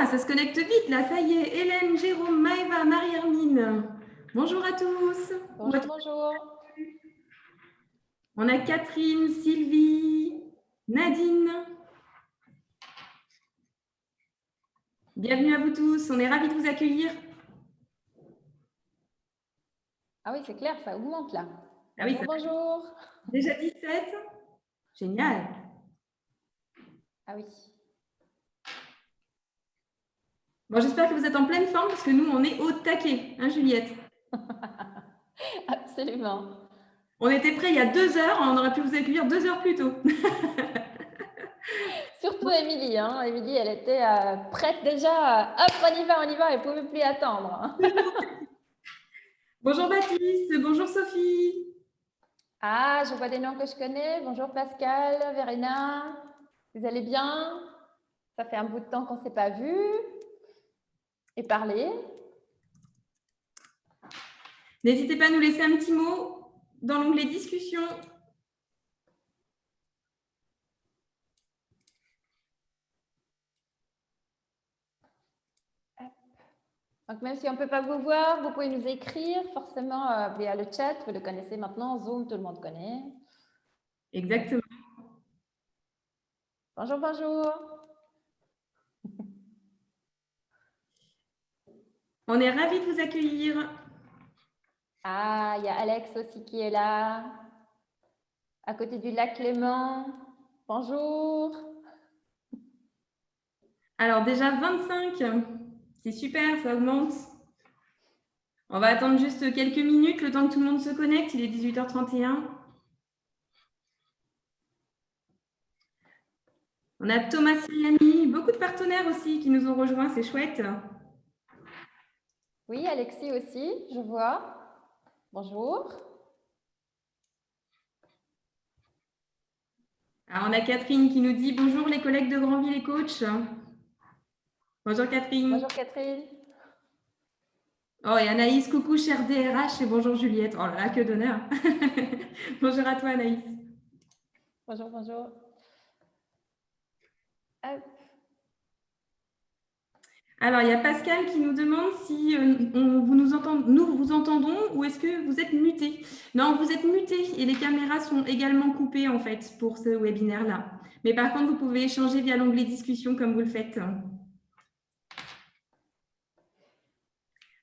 Ah, ça se connecte vite là, ça y est. Hélène, Jérôme, Maëva, Marie-Hermine. Bonjour à tous. Bonjour, bonjour. On a Catherine, Sylvie, Nadine. Bienvenue à vous tous, on est ravis de vous accueillir. Ah oui, c'est clair, ça augmente là. Ah oui, Bonjour, bonjour. Déjà 17. Génial. Ah oui. Bon, j'espère que vous êtes en pleine forme parce que nous, on est au taquet, hein Juliette? Absolument. On était prêts il y a 2 heures, on aurait pu vous accueillir 2 heures plus tôt. Surtout Émilie, hein. Émilie, elle était prête déjà. Hop, on y va, elle ne pouvait plus attendre. Bonjour Baptiste, bonjour Sophie. Ah, je vois des noms que je connais. Bonjour Pascal, Verena. Vous allez bien? Ça fait un bout de temps qu'on ne s'est pas vu et parlé. N'hésitez pas à nous laisser un petit mot dans l'onglet discussion. Donc, même si on ne peut pas vous voir, vous pouvez nous écrire forcément via le chat. Vous le connaissez maintenant. Zoom, tout le monde connaît. Exactement. Bonjour, bonjour. On est ravis de vous accueillir. Ah, il y a Alex aussi qui est là, à côté du lac Léman. Bonjour. Alors déjà 25, c'est super, ça augmente. On va attendre juste quelques minutes, le temps que tout le monde se connecte, il est 18h31. On a Thomas Siriani, beaucoup de partenaires aussi qui nous ont rejoints, c'est chouette. Oui, Alexis aussi, je vois. Bonjour. Alors on a Catherine qui nous dit « Bonjour les collègues de Granville et coach ». Bonjour Catherine. Bonjour Catherine. Oh, et Anaïs, coucou cher DRH et bonjour Juliette. Oh là là, que d'honneur. Bonjour à toi Anaïs. Bonjour, bonjour. Hop. Alors, il y a Pascal qui nous demande si nous vous entendons ou est-ce que vous êtes muté. Non, vous êtes muté et les caméras sont également coupées en fait pour ce webinaire-là. Mais par contre, vous pouvez échanger via l'onglet discussion comme vous le faites.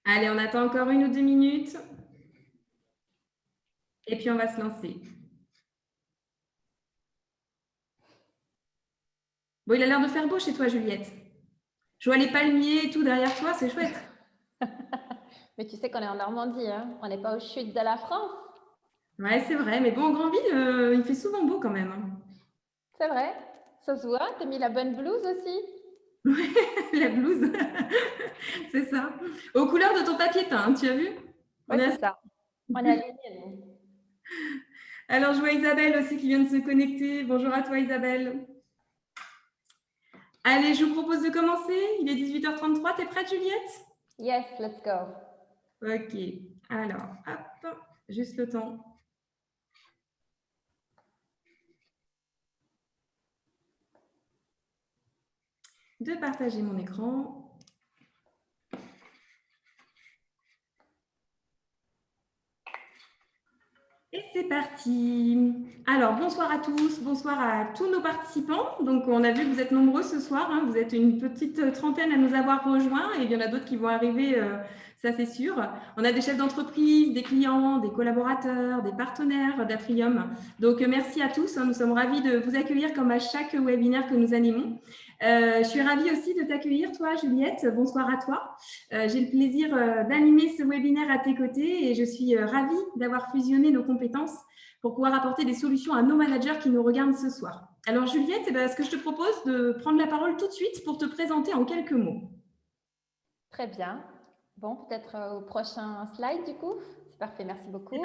Allez, on attend encore 1 ou 2 minutes. Et puis, on va se lancer. Bon, il a l'air de faire beau chez toi, Juliette. Je vois les palmiers et tout derrière toi, c'est chouette. Mais tu sais qu'on est en Normandie, hein? On n'est pas au sud de la France. Ouais, c'est vrai. Mais bon, en Granville, il fait souvent beau quand même. C'est vrai, ça se voit. T'as mis la bonne blouse aussi. Ouais, la blouse, c'est ça. Aux couleurs de ton papier peint, hein, tu as vu? Oui, c'est ça. On est alignés, nous. Alors, je vois Isabelle aussi qui vient de se connecter. Bonjour à toi, Isabelle. Allez, je vous propose de commencer. Il est 18h33. T'es prête, Juliette? Yes, let's go. Ok. Alors, hop, juste le temps. De partager mon écran. Et c'est parti. Alors, bonsoir à tous, bonsoir à tous nos participants. Donc, on a vu que vous êtes nombreux ce soir. Hein. Vous êtes une petite trentaine à nous avoir rejoints et il y en a d'autres qui vont arriver, ça c'est sûr. On a des chefs d'entreprise, des clients, des collaborateurs, des partenaires d'Atrium. Donc, merci à tous. Nous sommes ravis de vous accueillir comme à chaque webinaire que nous animons. Je suis ravie aussi de t'accueillir, toi, Juliette. Bonsoir à toi. J'ai le plaisir d'animer ce webinaire à tes côtés et je suis ravie d'avoir fusionné nos compétences pour pouvoir apporter des solutions à nos managers qui nous regardent ce soir. Alors, Juliette, est-ce que je te propose de prendre la parole tout de suite pour te présenter en quelques mots? Très bien. Bon, peut-être au prochain slide du coup. C'est parfait, merci beaucoup.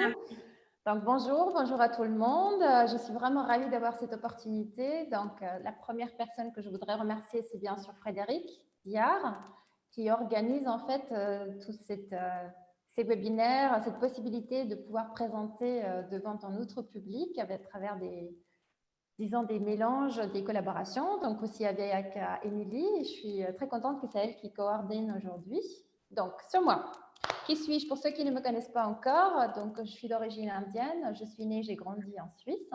Donc bonjour à tout le monde. Je suis vraiment ravie d'avoir cette opportunité. Donc la première personne que je voudrais remercier, c'est bien sûr Frédéric Diard, qui organise en fait tous ces webinaires, cette possibilité de pouvoir présenter devant un autre public à travers des disons, des mélanges, des collaborations, donc aussi avec Émilie. Je suis très contente que c'est elle qui coordonne aujourd'hui. Donc, sur moi, qui suis-je pour ceux qui ne me connaissent pas encore? Donc, je suis d'origine indienne, je suis née, j'ai grandi en Suisse.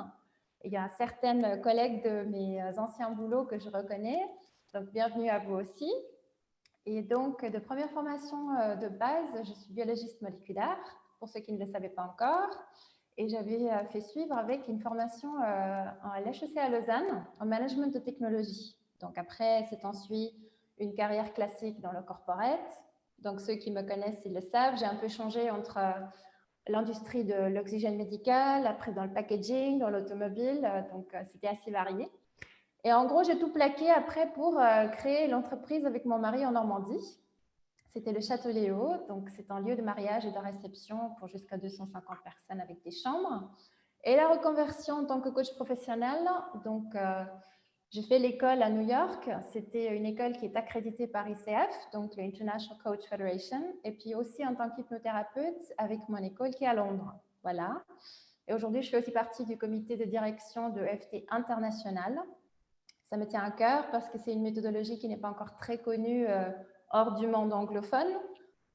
Il y a certaines collègues de mes anciens boulots que je reconnais, donc bienvenue à vous aussi. Et donc, de première formation de base, je suis biologiste moléculaire, pour ceux qui ne le savaient pas encore. Et j'avais fait suivre avec une formation en LHEC à Lausanne, en management de technologie. Donc après, c'est ensuite une carrière classique dans le corporate. Donc ceux qui me connaissent, ils le savent, j'ai un peu changé entre l'industrie de l'oxygène médical, après dans le packaging, dans l'automobile, donc c'était assez varié. Et en gros, j'ai tout plaqué après pour créer l'entreprise avec mon mari en Normandie. C'était le Château Léo, donc c'est un lieu de mariage et de réception pour jusqu'à 250 personnes avec des chambres. Et la reconversion en tant que coach professionnel, donc j'ai fait l'école à New York. C'était une école qui est accréditée par ICF, donc l'International Coach Federation, et puis aussi en tant qu'hypnothérapeute avec mon école qui est à Londres. Voilà. Et aujourd'hui, je fais aussi partie du comité de direction de FT International. Ça me tient à cœur parce que c'est une méthodologie qui n'est pas encore très connue hors du monde anglophone.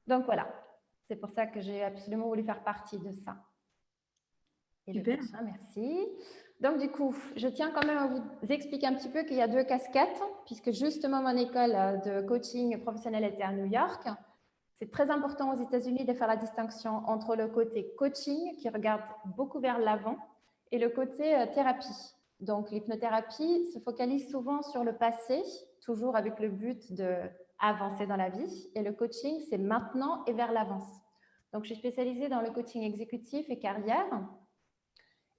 Donc voilà, c'est pour ça que j'ai absolument voulu faire partie de ça. Et Super. le prochain, merci. Donc du coup, je tiens quand même à vous expliquer un petit peu qu'il y a deux casquettes, puisque justement mon école de coaching professionnel était à New York. C'est très important aux États-Unis de faire la distinction entre le côté coaching, qui regarde beaucoup vers l'avant, et le côté thérapie. Donc l'hypnothérapie se focalise souvent sur le passé, toujours avec le but d'avancer dans la vie. Et le coaching, c'est maintenant et vers l'avance. Donc je suis spécialisée dans le coaching exécutif et carrière.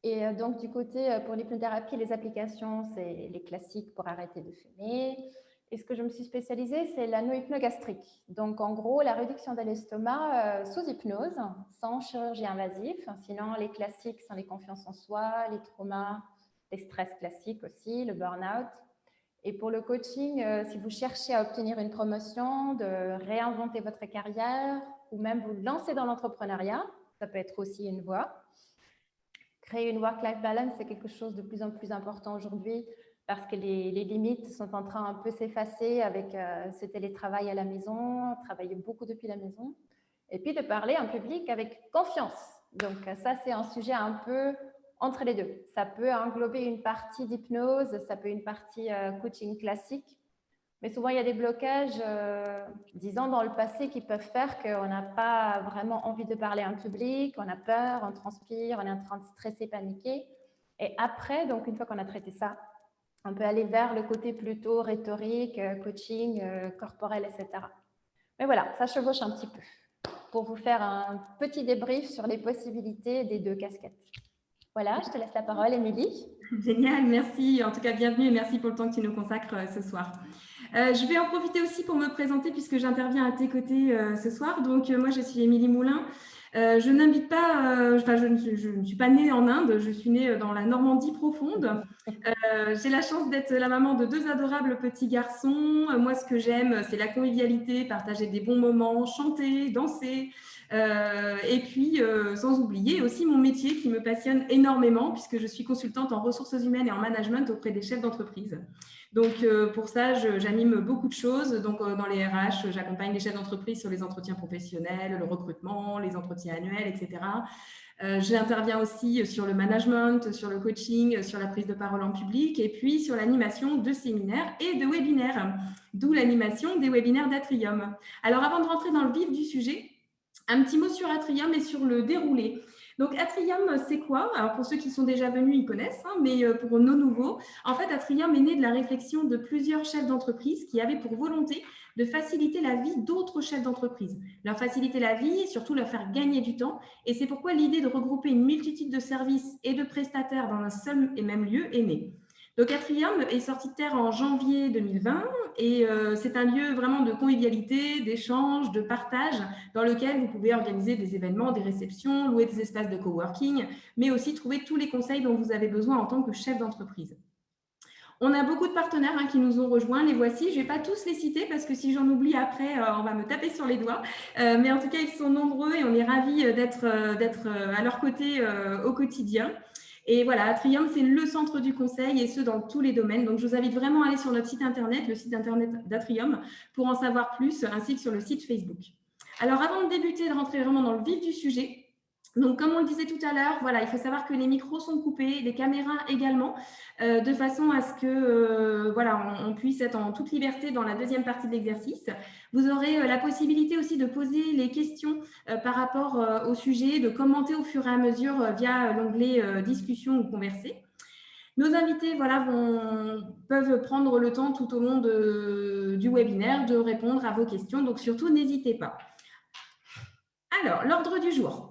Et donc du côté, pour l'hypnothérapie, les applications, c'est les classiques pour arrêter de fumer. Et ce que je me suis spécialisée, c'est l'ano-hypnogastrique. Donc, en gros, la réduction de l'estomac sous hypnose, sans chirurgie invasive. Sinon, les classiques sont les confiances en soi, les traumas, les stress classiques aussi, le burn-out. Et pour le coaching, si vous cherchez à obtenir une promotion, de réinventer votre carrière ou même vous lancer dans l'entrepreneuriat, ça peut être aussi une voie. Créer une work-life balance, c'est quelque chose de plus en plus important aujourd'hui, parce que les limites sont en train un peu s'effacer avec ce télétravail à la maison, travailler beaucoup depuis la maison, et puis de parler en public avec confiance. Donc ça, c'est un sujet un peu entre les deux. Ça peut englober une partie d'hypnose, ça peut une partie coaching classique, mais souvent il y a des blocages, disons dans le passé, qui peuvent faire qu'on n'a pas vraiment envie de parler en public, on a peur, on transpire, on est en train de stresser, paniquer. Et après, donc une fois qu'on a traité ça, on peut aller vers le côté plutôt rhétorique, coaching, corporel, etc. Mais voilà, ça chevauche un petit peu pour vous faire un petit débrief sur les possibilités des deux casquettes. Voilà, je te laisse la parole, Émilie. Génial, merci. En tout cas, bienvenue et merci pour le temps que tu nous consacres ce soir. Je vais en profiter aussi pour me présenter puisque j'interviens à tes côtés ce soir. Donc, moi, je suis Émilie Moulin. Je n'habite pas, je ne suis pas née en Inde, je suis née dans la Normandie profonde. J'ai la chance d'être la maman de deux adorables petits garçons. Moi, ce que j'aime, c'est la convivialité, partager des bons moments, chanter, danser. Et puis, sans oublier aussi mon métier qui me passionne énormément puisque je suis consultante en ressources humaines et en management auprès des chefs d'entreprise. Donc, pour ça, j'anime beaucoup de choses. Donc, dans les RH, j'accompagne les chefs d'entreprise sur les entretiens professionnels, le recrutement, les entretiens annuels, etc. J'interviens aussi sur le management, sur le coaching, sur la prise de parole en public et puis sur l'animation de séminaires et de webinaires, d'où l'animation des webinaires d'Atrium. Alors, avant de rentrer dans le vif du sujet, un petit mot sur Atrium et sur le déroulé. Donc, Atrium, c'est quoi? Alors, pour ceux qui sont déjà venus, ils connaissent, hein, mais pour nos nouveaux, en fait, Atrium est né de la réflexion de plusieurs chefs d'entreprise qui avaient pour volonté de faciliter la vie d'autres chefs d'entreprise, leur faciliter la vie et surtout leur faire gagner du temps. Et c'est pourquoi l'idée de regrouper une multitude de services et de prestataires dans un seul et même lieu est née. Donc, Atrium est sorti de terre en janvier 2020 et c'est un lieu vraiment de convivialité, d'échange, de partage dans lequel vous pouvez organiser des événements, des réceptions, louer des espaces de coworking, mais aussi trouver tous les conseils dont vous avez besoin en tant que chef d'entreprise. On a beaucoup de partenaires qui nous ont rejoints, les voici. Je ne vais pas tous les citer parce que si j'en oublie après, on va me taper sur les doigts. Mais en tout cas, ils sont nombreux et on est ravis d'être à leur côté au quotidien. Et voilà, Atrium, c'est le centre du conseil et ce, dans tous les domaines. Donc, je vous invite vraiment à aller sur notre site internet, le site internet d'Atrium, pour en savoir plus, ainsi que sur le site Facebook. Alors, avant de débuter, de rentrer vraiment dans le vif du sujet, donc, comme on le disait tout à l'heure, voilà, il faut savoir que les micros sont coupés, les caméras également, de façon à ce que voilà, on puisse être en toute liberté dans la deuxième partie de l'exercice. Vous aurez la possibilité aussi de poser les questions par rapport au sujet, de commenter au fur et à mesure via l'onglet discussion ou converser. Nos invités voilà, peuvent prendre le temps tout au long du webinaire de répondre à vos questions, donc surtout n'hésitez pas. Alors, l'ordre du jour.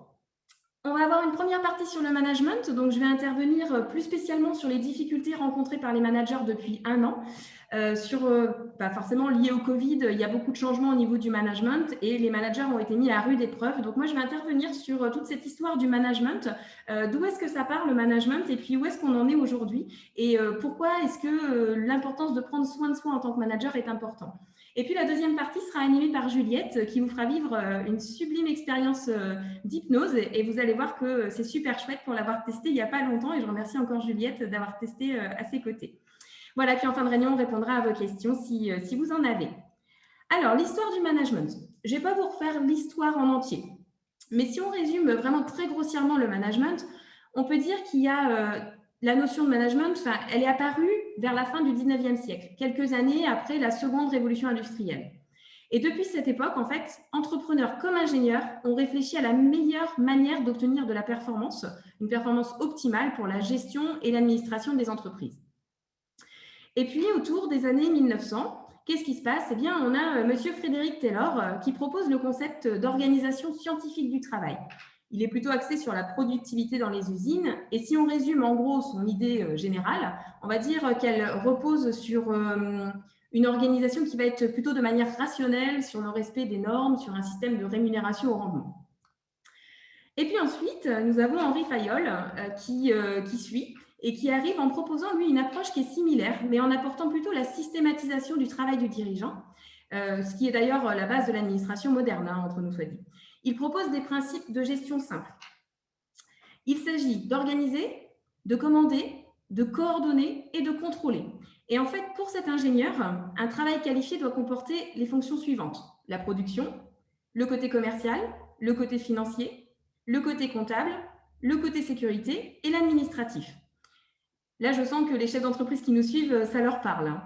On va avoir une première partie sur le management, donc je vais intervenir plus spécialement sur les difficultés rencontrées par les managers depuis un an. Forcément lié au Covid, il y a beaucoup de changements au niveau du management et les managers ont été mis à rude épreuve. Donc moi, je vais intervenir sur toute cette histoire du management, d'où est-ce que ça part le management et puis où est-ce qu'on en est aujourd'hui et pourquoi est-ce que l'importance de prendre soin de soi en tant que manager est important. Et puis la deuxième partie sera animée par Juliette qui vous fera vivre une sublime expérience d'hypnose et vous allez voir que c'est super chouette pour l'avoir testé il n'y a pas longtemps et je remercie encore Juliette d'avoir testé à ses côtés. Voilà, puis en fin de réunion, on répondra à vos questions si vous en avez. Alors, l'histoire du management. Je ne vais pas vous refaire l'histoire en entier, mais si on résume vraiment très grossièrement le management, on peut dire qu'il y a la notion de management, elle est apparue vers la fin du 19e siècle, quelques années après la seconde révolution industrielle. Et depuis cette époque, en fait, entrepreneurs comme ingénieurs ont réfléchi à la meilleure manière d'obtenir de la performance, une performance optimale pour la gestion et l'administration des entreprises. Et puis, autour des années 1900, qu'est-ce qui se passe? Eh bien, on a monsieur Frédéric Taylor qui propose le concept d'organisation scientifique du travail. Il est plutôt axé sur la productivité dans les usines. Et si on résume en gros son idée générale, on va dire qu'elle repose sur une organisation qui va être plutôt de manière rationnelle, sur le respect des normes, sur un système de rémunération au rendement. Et puis ensuite, nous avons Henri Fayol qui suit et qui arrive en proposant, lui, une approche qui est similaire, mais en apportant plutôt la systématisation du travail du dirigeant, ce qui est d'ailleurs la base de l'administration moderne, entre nous soit dit. Il propose des principes de gestion simples. Il s'agit d'organiser, de commander, de coordonner et de contrôler. Et en fait, pour cet ingénieur, un travail qualifié doit comporter les fonctions suivantes. La production, le côté commercial, le côté financier, le côté comptable, le côté sécurité et l'administratif. Là, je sens que les chefs d'entreprise qui nous suivent, ça leur parle.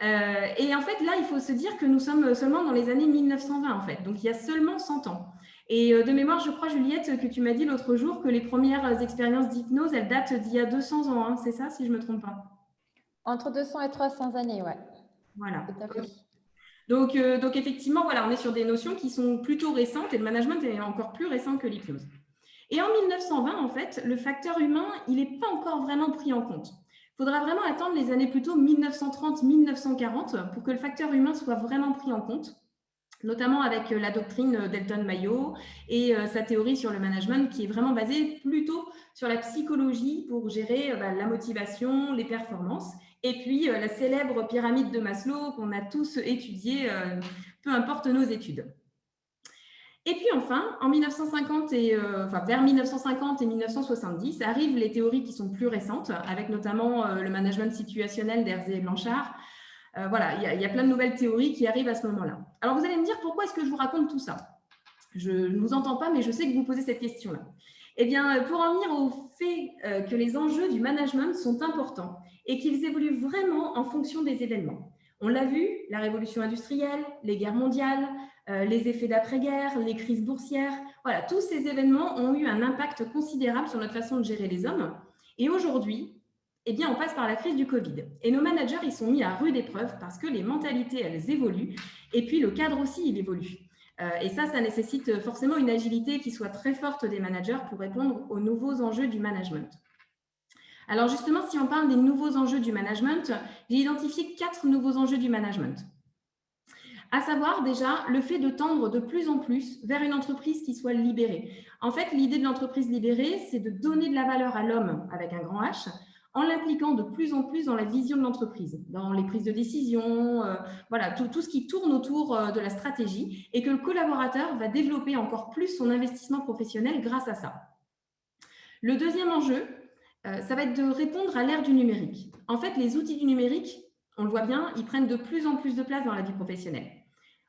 Et en fait, là, il faut se dire que nous sommes seulement dans les années 1920, en fait. Donc, il y a seulement 100 ans. Et de mémoire, je crois, Juliette, que tu m'as dit l'autre jour que les premières expériences d'hypnose, elles datent d'il y a 200 ans. Hein, c'est ça, si je ne me trompe pas? Entre 200 et 300 années, ouais. Voilà. Tout à fait. Donc, effectivement, voilà, on est sur des notions qui sont plutôt récentes et le management est encore plus récent que l'hypnose. Et en 1920, en fait, le facteur humain, il n'est pas encore vraiment pris en compte. Il faudra vraiment attendre les années plutôt 1930-1940 pour que le facteur humain soit vraiment pris en compte, notamment avec la doctrine d'Elton Mayo et sa théorie sur le management qui est vraiment basée plutôt sur la psychologie pour gérer la motivation, les performances. Et puis la célèbre pyramide de Maslow qu'on a tous étudiée, peu importe nos études. Et puis enfin, en 1950 vers 1950 et 1970, arrivent les théories qui sont plus récentes, avec notamment le management situationnel d'Herzé et Blanchard. Voilà, il y a plein de nouvelles théories qui arrivent à ce moment-là. Alors vous allez me dire, pourquoi est-ce que je vous raconte tout ça? Je ne vous entends pas, mais je sais que vous posez cette question-là. Eh bien, pour en venir au fait que les enjeux du management sont importants et qu'ils évoluent vraiment en fonction des événements. On l'a vu, la révolution industrielle, les guerres mondiales, les effets d'après-guerre, les crises boursières. Voilà, tous ces événements ont eu un impact considérable sur notre façon de gérer les hommes. Et aujourd'hui, eh bien, on passe par la crise du Covid. Et nos managers, ils sont mis à rude épreuve parce que les mentalités, elles évoluent. Et puis, le cadre aussi, il évolue. Et ça nécessite forcément une agilité qui soit très forte des managers pour répondre aux nouveaux enjeux du management. Alors justement, si on parle des nouveaux enjeux du management, j'ai identifié 4 nouveaux enjeux du management. À savoir déjà le fait de tendre de plus en plus vers une entreprise qui soit libérée. En fait, l'idée de l'entreprise libérée, c'est de donner de la valeur à l'homme avec un grand H, en l'impliquant de plus en plus dans la vision de l'entreprise, dans les prises de décision, voilà, tout ce qui tourne autour de la stratégie et que le collaborateur va développer encore plus son investissement professionnel grâce à ça. Le deuxième enjeu, Ça va être de répondre à l'ère du numérique. En fait, les outils du numérique, on le voit bien, ils prennent de plus en plus de place dans la vie professionnelle.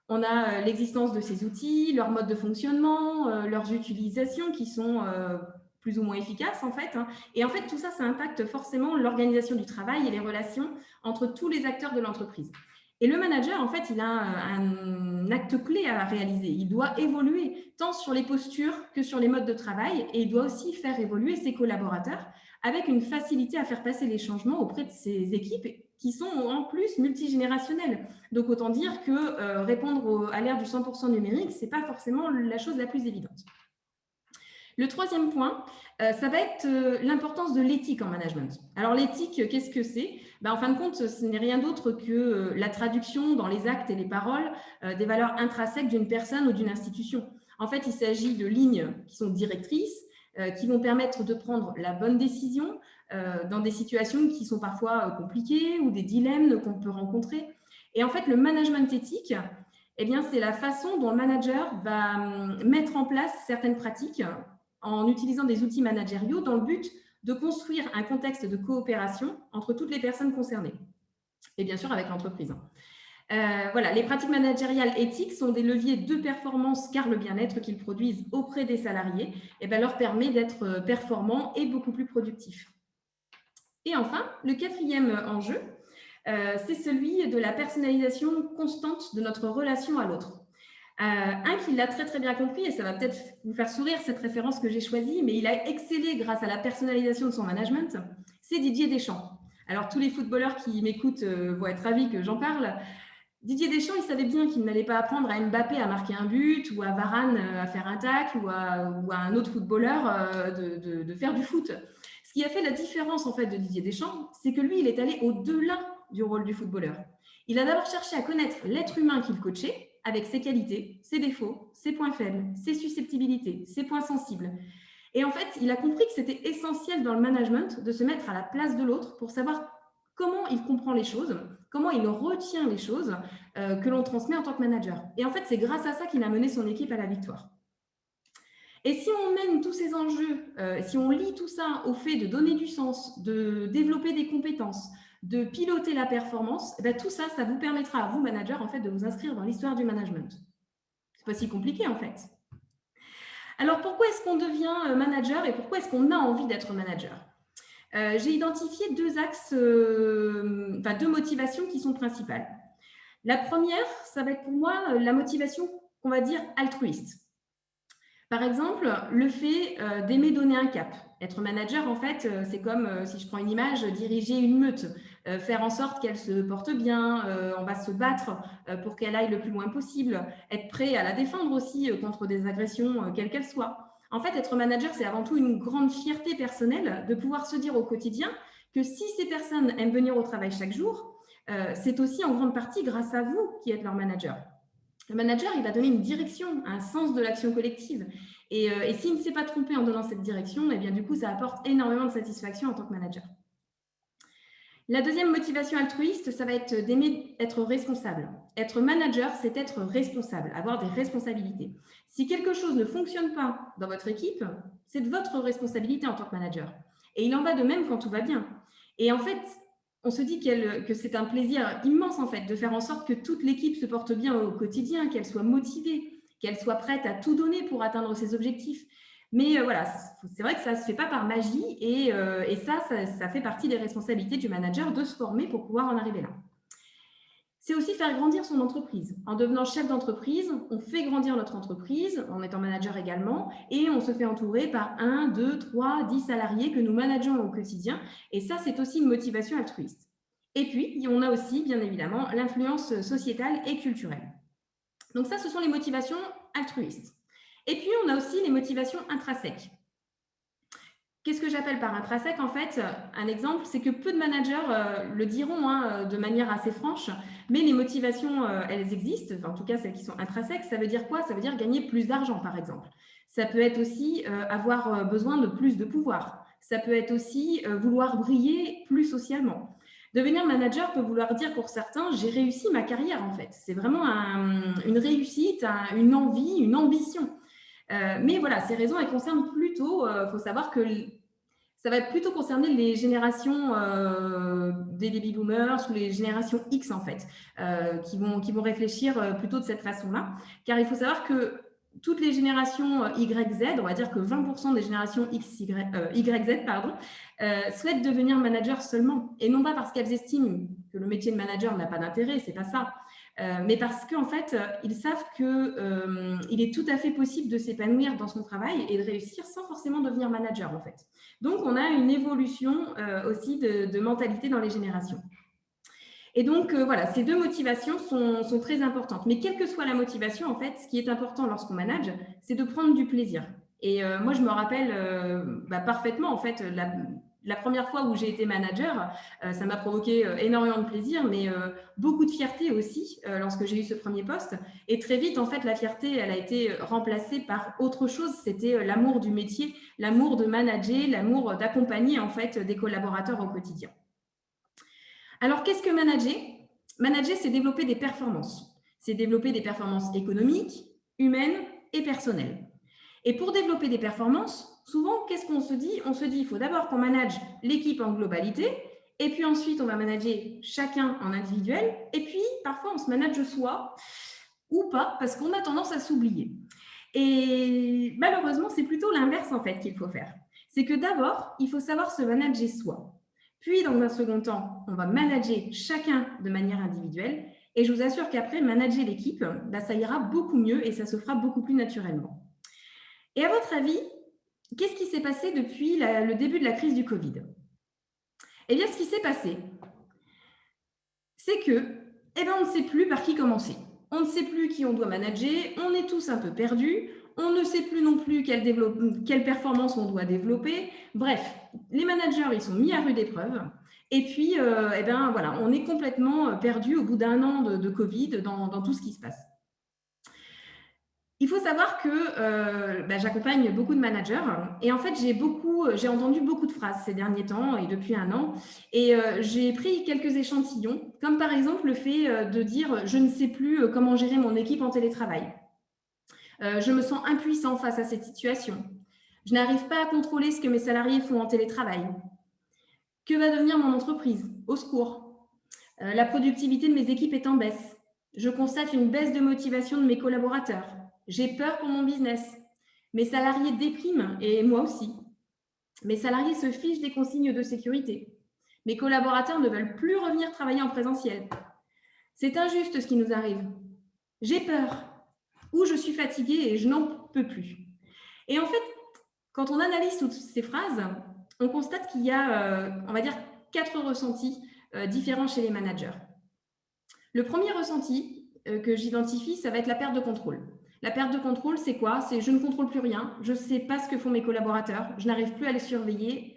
On a l'existence de ces outils, leur mode de fonctionnement, leurs utilisations qui sont plus ou moins efficaces en fait. Et en fait, tout ça, ça impacte forcément l'organisation du travail et les relations entre tous les acteurs de l'entreprise. Et le manager, en fait, il a un acte clé à réaliser. Il doit évoluer tant sur les postures que sur les modes de travail et il doit aussi faire évoluer ses collaborateurs avec une facilité à faire passer les changements auprès de ses équipes qui sont en plus multigénérationnelles. Donc, autant dire que répondre à l'ère du 100% numérique, ce n'est pas forcément la chose la plus évidente. Le troisième point, ça va être l'importance de l'éthique en management. Alors, l'éthique, qu'est-ce que c'est? En fin de compte, ce n'est rien d'autre que la traduction dans les actes et les paroles des valeurs intrinsèques d'une personne ou d'une institution. En fait, il s'agit de lignes qui sont directrices, qui vont permettre de prendre la bonne décision dans des situations qui sont parfois compliquées ou des dilemmes qu'on peut rencontrer. Et en fait, le management éthique, eh bien, c'est la façon dont le manager va mettre en place certaines pratiques en utilisant des outils managériaux dans le but de construire un contexte de coopération entre toutes les personnes concernées. Et bien sûr, avec l'entreprise. Voilà, les pratiques managériales éthiques sont des leviers de performance car le bien-être qu'ils produisent auprès des salariés leur permet d'être performants et beaucoup plus productifs. Et enfin, le quatrième enjeu, c'est celui de la personnalisation constante de notre relation à l'autre. Un qui l'a très très bien compris, et ça va peut-être vous faire sourire cette référence que j'ai choisie, mais il a excellé grâce à la personnalisation de son management, c'est Didier Deschamps. Alors tous les footballeurs qui m'écoutent vont être ravis que j'en parle. Didier Deschamps, il savait bien qu'il n'allait pas apprendre à Mbappé à marquer un but ou à Varane à faire un tacle ou à un autre footballeur de faire du foot. Ce qui a fait la différence en fait de Didier Deschamps, c'est que lui, il est allé au-delà du rôle du footballeur. Il a d'abord cherché à connaître l'être humain qu'il coachait avec ses qualités, ses défauts, ses points faibles, ses susceptibilités, ses points sensibles. Et en fait, il a compris que c'était essentiel dans le management de se mettre à la place de l'autre pour savoir comment il comprend les choses, comment il retient les choses que l'on transmet en tant que manager. Et en fait, c'est grâce à ça qu'il a mené son équipe à la victoire. Et si on mène tous ces enjeux, si on lie tout ça au fait de donner du sens, de développer des compétences, de piloter la performance, tout ça, ça vous permettra à vous, manager, en fait, de vous inscrire dans l'histoire du management. C'est pas si compliqué, en fait. Alors, pourquoi est-ce qu'on devient manager et pourquoi est-ce qu'on a envie d'être manager? J'ai identifié deux axes, deux motivations qui sont principales. La première, ça va être pour moi la motivation, on va dire, altruiste. Par exemple, le fait d'aimer donner un cap. Être manager, en fait, c'est comme, si je prends une image, diriger une meute, faire en sorte qu'elle se porte bien, on va se battre pour qu'elle aille le plus loin possible, être prêt à la défendre aussi contre des agressions, quelles qu'elles soient. En fait, être manager, c'est avant tout une grande fierté personnelle de pouvoir se dire au quotidien que si ces personnes aiment venir au travail chaque jour, c'est aussi en grande partie grâce à vous qui êtes leur manager. Le manager, il va donner une direction, un sens de l'action collective. Et s'il ne s'est pas trompé en donnant cette direction, eh bien, du coup, ça apporte énormément de satisfaction en tant que manager. La deuxième motivation altruiste, ça va être d'aimer être responsable. Être manager, c'est être responsable, avoir des responsabilités. Si quelque chose ne fonctionne pas dans votre équipe, c'est de votre responsabilité en tant que manager. Et il en va de même quand tout va bien. Et en fait, on se dit que c'est un plaisir immense en fait de faire en sorte que toute l'équipe se porte bien au quotidien, qu'elle soit motivée, qu'elle soit prête à tout donner pour atteindre ses objectifs. Mais voilà, c'est vrai que ça ne se fait pas par magie et ça fait partie des responsabilités du manager de se former pour pouvoir en arriver là. C'est aussi faire grandir son entreprise. En devenant chef d'entreprise, on fait grandir notre entreprise, en étant manager également, et on se fait entourer par 1, 2, 3, 10 salariés que nous manageons au quotidien. Et ça, c'est aussi une motivation altruiste. Et puis, on a aussi, bien évidemment, l'influence sociétale et culturelle. Donc ça, ce sont les motivations altruistes. Et puis, on a aussi les motivations intrinsèques. Qu'est-ce que j'appelle par intrinsèque? En fait, un exemple, c'est que peu de managers le diront de manière assez franche, mais les motivations, elles existent, en tout cas celles qui sont intrinsèques. Ça veut dire quoi? Ça veut dire gagner plus d'argent, par exemple. Ça peut être aussi avoir besoin de plus de pouvoir. Ça peut être aussi vouloir briller plus socialement. Devenir manager peut vouloir dire pour certains, j'ai réussi ma carrière en fait. C'est vraiment une réussite, une envie, une ambition. Mais voilà, ces raisons, elles concernent plutôt, il faut savoir que ça va plutôt concerner les générations des baby boomers ou les générations X en fait, qui vont réfléchir plutôt de cette façon-là. Car il faut savoir que toutes les générations YZ, on va dire que 20% des générations YZ souhaitent devenir manager seulement. Et non pas parce qu'elles estiment que le métier de manager n'a pas d'intérêt, c'est pas ça. Mais parce qu'en fait, ils savent qu'il est tout à fait possible de s'épanouir dans son travail et de réussir sans forcément devenir manager en fait. Donc, on a une évolution aussi de mentalité dans les générations. Et donc, voilà, ces deux motivations sont très importantes. Mais quelle que soit la motivation, en fait, ce qui est important lorsqu'on manage, c'est de prendre du plaisir. Et moi, je me rappelle parfaitement, en fait, la première fois où j'ai été manager, ça m'a provoqué énormément de plaisir, mais beaucoup de fierté aussi lorsque j'ai eu ce premier poste. Et très vite, en fait, la fierté, elle a été remplacée par autre chose. C'était l'amour du métier, l'amour de manager, l'amour d'accompagner, en fait, des collaborateurs au quotidien. Alors, qu'est-ce que manager? Manager, c'est développer des performances. C'est développer des performances économiques, humaines et personnelles. Et pour développer des performances, souvent, qu'est-ce qu'on se dit? On se dit, il faut d'abord qu'on manage l'équipe en globalité, et puis ensuite, on va manager chacun en individuel, et puis parfois, on se manage soi, ou pas, parce qu'on a tendance à s'oublier. Et malheureusement, c'est plutôt l'inverse, en fait, qu'il faut faire. C'est que d'abord, il faut savoir se manager soi. Puis, dans un second temps, on va manager chacun de manière individuelle. Et je vous assure qu'après, manager l'équipe, ça ira beaucoup mieux et ça se fera beaucoup plus naturellement. Et à votre avis, qu'est-ce qui s'est passé depuis le début de la crise du Covid? Eh bien, ce qui s'est passé, c'est que, on ne sait plus par qui commencer. On ne sait plus qui on doit manager, on est tous un peu perdus, on ne sait plus non plus quelle performance on doit développer. Bref, les managers, ils sont mis à rude épreuve. Et puis, voilà, on est complètement perdu au bout d'un an de Covid dans tout ce qui se passe. Il faut savoir que j'accompagne beaucoup de managers et en fait, j'ai entendu beaucoup de phrases ces derniers temps et depuis un an et j'ai pris quelques échantillons, comme par exemple le fait de dire « je ne sais plus comment gérer mon équipe en télétravail ». Je me sens impuissant face à cette situation. Je n'arrive pas à contrôler ce que mes salariés font en télétravail. Que va devenir mon entreprise? Au secours. La productivité de mes équipes est en baisse. Je constate une baisse de motivation de mes collaborateurs. J'ai peur pour mon business. Mes salariés dépriment et moi aussi. Mes salariés se fichent des consignes de sécurité. Mes collaborateurs ne veulent plus revenir travailler en présentiel. C'est injuste ce qui nous arrive. J'ai peur. Ou je suis fatiguée et je n'en peux plus. Et en fait, quand on analyse toutes ces phrases, on constate qu'il y a, on va dire, 4 ressentis différents chez les managers. Le premier ressenti que j'identifie, ça va être la perte de contrôle. La perte de contrôle, c'est quoi? C'est je ne contrôle plus rien, je ne sais pas ce que font mes collaborateurs, je n'arrive plus à les surveiller,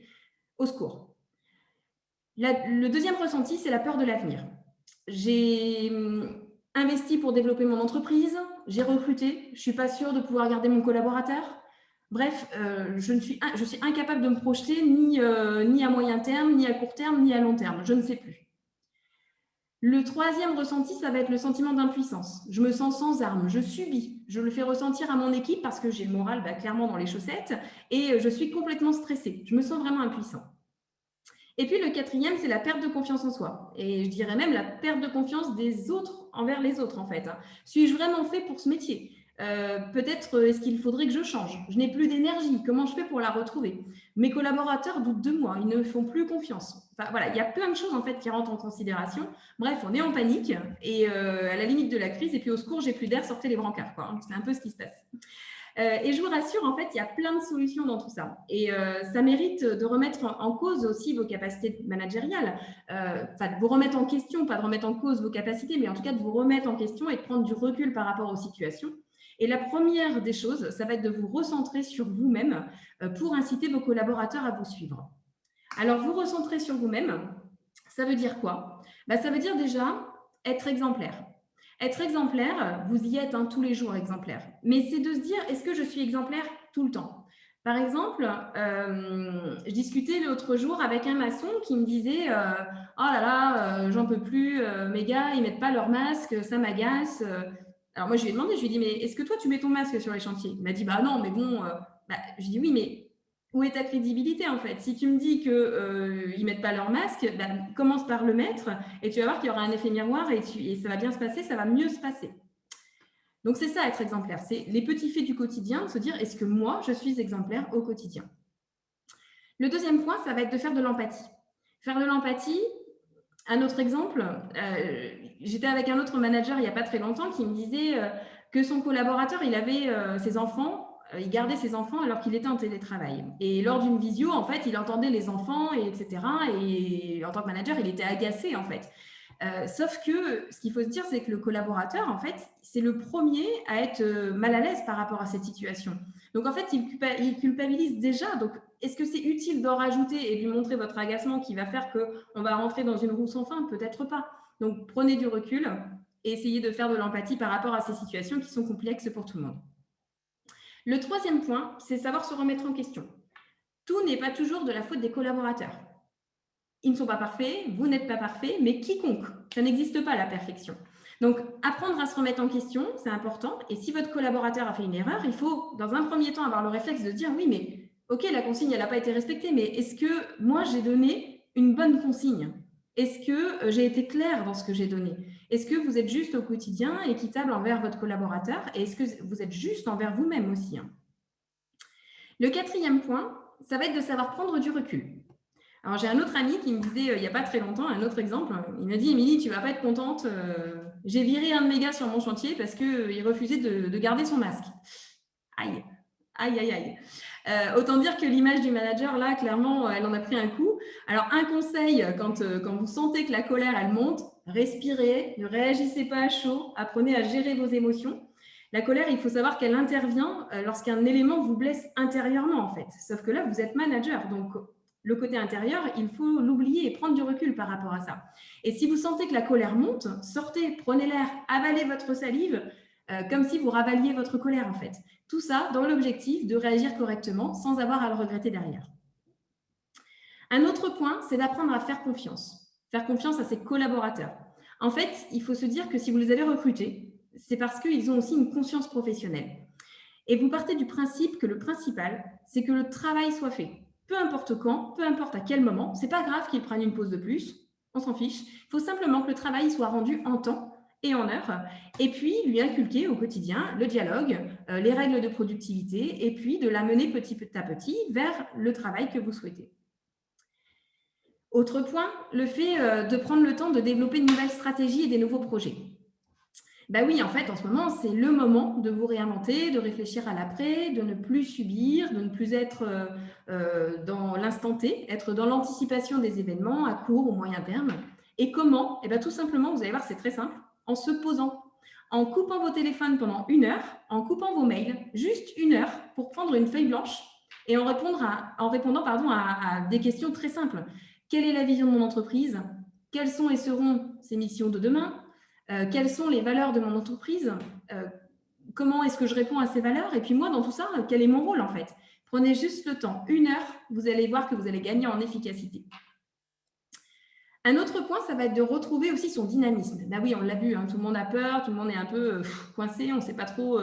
au secours. Le deuxième ressenti, c'est la peur de l'avenir. J'ai investi pour développer mon entreprise, j'ai recruté, je ne suis pas sûre de pouvoir garder mon collaborateur. Bref, je suis incapable de me projeter ni à moyen terme, ni à court terme, ni à long terme. Je ne sais plus. Le troisième ressenti, ça va être le sentiment d'impuissance. Je me sens sans armes, je subis. Je le fais ressentir à mon équipe parce que j'ai le moral clairement dans les chaussettes et je suis complètement stressée. Je me sens vraiment impuissant. Et puis le quatrième, c'est la perte de confiance en soi. Et je dirais même la perte de confiance des autres envers les autres en fait. Suis-je vraiment fait pour ce métier? Peut-être est-ce qu'il faudrait que je change? Je n'ai plus d'énergie, comment je fais pour la retrouver? Mes collaborateurs doutent de moi, ils ne me font plus confiance. Enfin, voilà, il y a plein de choses en fait qui rentrent en considération. Bref, on est en panique et à la limite de la crise et puis au secours, j'ai plus d'air, sortez les brancards, quoi. C'est un peu ce qui se passe. Et je vous rassure, en fait, il y a plein de solutions dans tout ça. Et ça mérite de remettre en cause aussi vos capacités managériales. Enfin, de vous remettre en question, pas de remettre en cause vos capacités, mais en tout cas de vous remettre en question et de prendre du recul par rapport aux situations. Et la première des choses, ça va être de vous recentrer sur vous-même pour inciter vos collaborateurs à vous suivre. Alors, vous recentrer sur vous-même, ça veut dire quoi? Ça veut dire déjà être exemplaire. Être exemplaire, vous y êtes tous les jours exemplaire. Mais c'est de se dire, est-ce que je suis exemplaire tout le temps? Par exemple, je discutais l'autre jour avec un maçon qui me disait « Oh là là, j'en peux plus, mes gars, ils ne mettent pas leur masque, ça m'agace. » Alors moi, je lui ai demandé, je lui ai dit « Mais est-ce que toi, tu mets ton masque sur les chantiers ?» Il m'a dit « Bah non, mais bon… Je lui ai dit « Oui, mais où est ta crédibilité en fait? Si tu me dis qu'ils ne mettent pas leur masque, ben, commence par le mettre et tu vas voir qu'il y aura un effet miroir et ça va bien se passer, ça va mieux se passer. Donc, c'est ça être exemplaire. C'est les petits faits du quotidien, se dire est-ce que moi, je suis exemplaire au quotidien? Le deuxième point, ça va être de faire de l'empathie. Faire de l'empathie, un autre exemple, j'étais avec un autre manager il n'y a pas très longtemps qui me disait que son collaborateur, il avait ses enfants, il gardait ses enfants alors qu'il était en télétravail. Et lors d'une visio, en fait, il entendait les enfants, etc. Et en tant que manager, il était agacé, en fait. Sauf que ce qu'il faut se dire, c'est que le collaborateur, en fait, c'est le premier à être mal à l'aise par rapport à cette situation. Donc, en fait, il culpabilise déjà. Donc, est-ce que c'est utile d'en rajouter et de lui montrer votre agacement qui va faire qu'on va rentrer dans une roue sans fin? Peut-être pas. Donc, prenez du recul et essayez de faire de l'empathie par rapport à ces situations qui sont complexes pour tout le monde. Le troisième point, c'est savoir se remettre en question. Tout n'est pas toujours de la faute des collaborateurs. Ils ne sont pas parfaits, vous n'êtes pas parfait, mais quiconque. Ça n'existe pas la perfection. Donc, apprendre à se remettre en question, c'est important. Et si votre collaborateur a fait une erreur, il faut, dans un premier temps, avoir le réflexe de dire oui, mais ok, la consigne, elle n'a pas été respectée, mais est-ce que moi, j'ai donné une bonne consigne? Est-ce que j'ai été claire dans ce que j'ai donné? Est-ce que vous êtes juste au quotidien, équitable envers votre collaborateur? Et est-ce que vous êtes juste envers vous-même aussi? Le quatrième point, ça va être de savoir prendre du recul. Alors, j'ai un autre ami qui me disait il n'y a pas très longtemps, un autre exemple, il m'a dit « Émilie, tu ne vas pas être contente, j'ai viré un de mes gars sur mon chantier parce qu'il refusait de garder son masque. » Aïe, aïe, aïe, aïe. Autant dire que l'image du manager, là, clairement, elle en a pris un coup. Alors, un conseil, quand vous sentez que la colère, elle monte, respirez, ne réagissez pas à chaud, apprenez à gérer vos émotions. La colère, il faut savoir qu'elle intervient lorsqu'un élément vous blesse intérieurement, en fait. Sauf que là, vous êtes manager, donc le côté intérieur, il faut l'oublier et prendre du recul par rapport à ça. Et si vous sentez que la colère monte, sortez, prenez l'air, avalez votre salive, comme si vous ravaliez votre colère, en fait. Tout ça dans l'objectif de réagir correctement sans avoir à le regretter derrière. Un autre point, c'est d'apprendre à faire confiance. Faire confiance à ses collaborateurs. En fait, il faut se dire que si vous les avez recrutés, c'est parce qu'ils ont aussi une conscience professionnelle. Et vous partez du principe que le principal, c'est que le travail soit fait. Peu importe quand, peu importe à quel moment, c'est pas grave qu'ils prennent une pause de plus, on s'en fiche. Il faut simplement que le travail soit rendu en temps et en heure, et puis lui inculquer au quotidien le dialogue, les règles de productivité, et puis de l'amener petit à petit vers le travail que vous souhaitez. Autre point, le fait de prendre le temps de développer de nouvelles stratégies et des nouveaux projets. Ben oui, en fait, en ce moment, c'est le moment de vous réinventer, de réfléchir à l'après, de ne plus subir, de ne plus être dans l'instant T, être dans l'anticipation des événements à court ou moyen terme. Et comment? Eh bien, tout simplement, vous allez voir, c'est très simple, en se posant, en coupant vos téléphones pendant 1 heure, en coupant vos mails, juste 1 heure, pour prendre une feuille blanche et en répondant à des questions très simples. Quelle est la vision de mon entreprise? Quelles sont et seront ses missions de demain? Quelles sont les valeurs de mon entreprise? Comment est-ce que je réponds à ces valeurs? Et puis moi, dans tout ça, quel est mon rôle en fait? Prenez juste le temps, 1 heure, vous allez voir que vous allez gagner en efficacité. Un autre point, ça va être de retrouver aussi son dynamisme. Ben oui, on l'a vu, hein, tout le monde a peur, tout le monde est un peu coincé, on ne sait pas trop,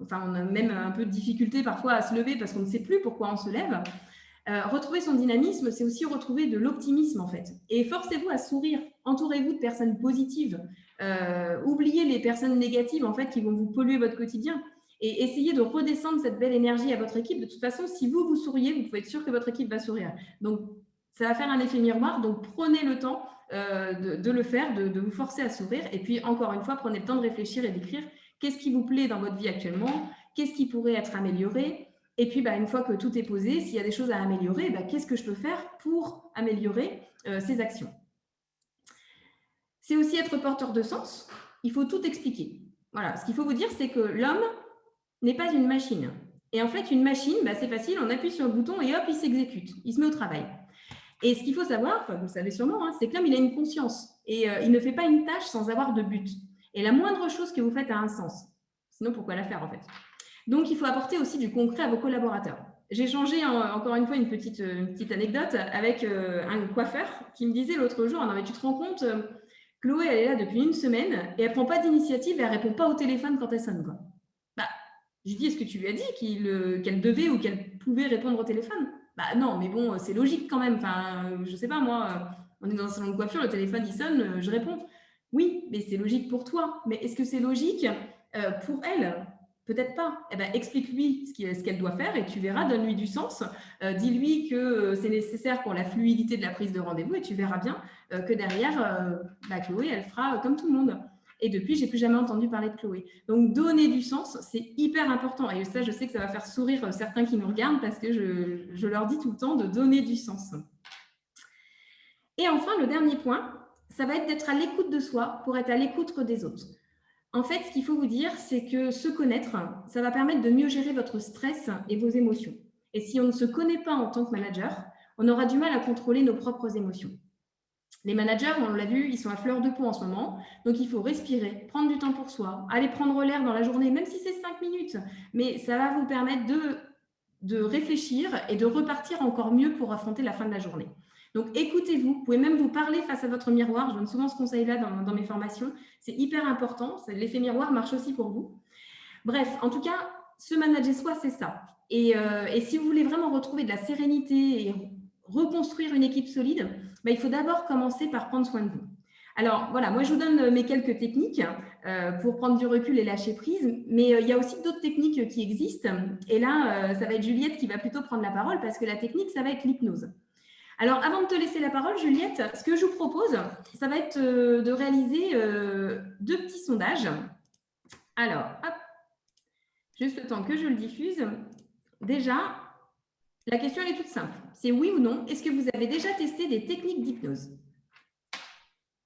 enfin on a même un peu de difficulté parfois à se lever parce qu'on ne sait plus pourquoi on se lève. Retrouver son dynamisme, c'est aussi retrouver de l'optimisme en fait. Et forcez-vous à sourire, entourez-vous de personnes positives, oubliez les personnes négatives en fait qui vont vous polluer votre quotidien et essayez de redescendre cette belle énergie à votre équipe. De toute façon, si vous souriez, vous pouvez être sûr que votre équipe va sourire. Donc, ça va faire un effet miroir, donc prenez le temps de le faire, de vous forcer à sourire. Et puis, encore une fois, prenez le temps de réfléchir et d'écrire qu'est-ce qui vous plaît dans votre vie actuellement, qu'est-ce qui pourrait être amélioré. Et puis, une fois que tout est posé, s'il y a des choses à améliorer, qu'est-ce que je peux faire pour améliorer ces actions? C'est aussi être porteur de sens. Il faut tout expliquer. Voilà, ce qu'il faut vous dire, c'est que l'homme n'est pas une machine. Et en fait, une machine, c'est facile, on appuie sur le bouton et hop, il s'exécute, il se met au travail. Et ce qu'il faut savoir, vous le savez sûrement, c'est que l'homme, il a une conscience et il ne fait pas une tâche sans avoir de but. Et la moindre chose que vous faites a un sens. Sinon, pourquoi la faire en fait? Donc, il faut apporter aussi du concret à vos collaborateurs. J'ai échangé encore une fois une petite anecdote avec un coiffeur qui me disait l'autre jour, non mais tu te rends compte, Chloé, elle est là depuis 1 semaine et elle ne prend pas d'initiative et elle ne répond pas au téléphone quand elle sonne. Quoi. Je lui dis, est-ce que tu lui as dit qu'elle devait ou qu'elle pouvait répondre au téléphone? Bah non, mais bon, c'est logique quand même. Enfin, je sais pas, moi, on est dans un salon de coiffure, le téléphone, il sonne, je réponds. Oui, mais c'est logique pour toi. Mais est-ce que c'est logique pour elle? Peut-être pas. Eh ben, explique-lui ce qu'elle doit faire et tu verras, donne-lui du sens. Dis-lui que c'est nécessaire pour la fluidité de la prise de rendez-vous et tu verras bien que derrière, Chloé, elle fera comme tout le monde. Et depuis, j'ai plus jamais entendu parler de Chloé. Donc, donner du sens, c'est hyper important. Et ça, je sais que ça va faire sourire certains qui nous regardent parce que je leur dis tout le temps de donner du sens. Et enfin, le dernier point, ça va être d'être à l'écoute de soi pour être à l'écoute des autres. En fait, ce qu'il faut vous dire, c'est que se connaître, ça va permettre de mieux gérer votre stress et vos émotions. Et si on ne se connaît pas en tant que manager, on aura du mal à contrôler nos propres émotions. Les managers, on l'a vu, ils sont à fleur de peau en ce moment. Donc, il faut respirer, prendre du temps pour soi, aller prendre l'air dans la journée, même si c'est 5 minutes. Mais ça va vous permettre de réfléchir et de repartir encore mieux pour affronter la fin de la journée. Donc, écoutez-vous. Vous pouvez même vous parler face à votre miroir. Je donne souvent ce conseil-là dans mes formations. C'est hyper important. L'effet miroir marche aussi pour vous. Bref, en tout cas, se manager soi, c'est ça. Et si vous voulez vraiment retrouver de la sérénité et reconstruire une équipe solide, il faut d'abord commencer par prendre soin de vous. Alors voilà, moi je vous donne mes quelques techniques pour prendre du recul et lâcher prise, mais il y a aussi d'autres techniques qui existent. Et là, ça va être Juliette qui va plutôt prendre la parole parce que la technique, ça va être l'hypnose. Alors avant de te laisser la parole, Juliette, ce que je vous propose, ça va être de réaliser 2 petits sondages. Alors, hop, juste le temps que je le diffuse. Déjà, la question est toute simple. C'est oui ou non, est-ce que vous avez déjà testé des techniques d'hypnose?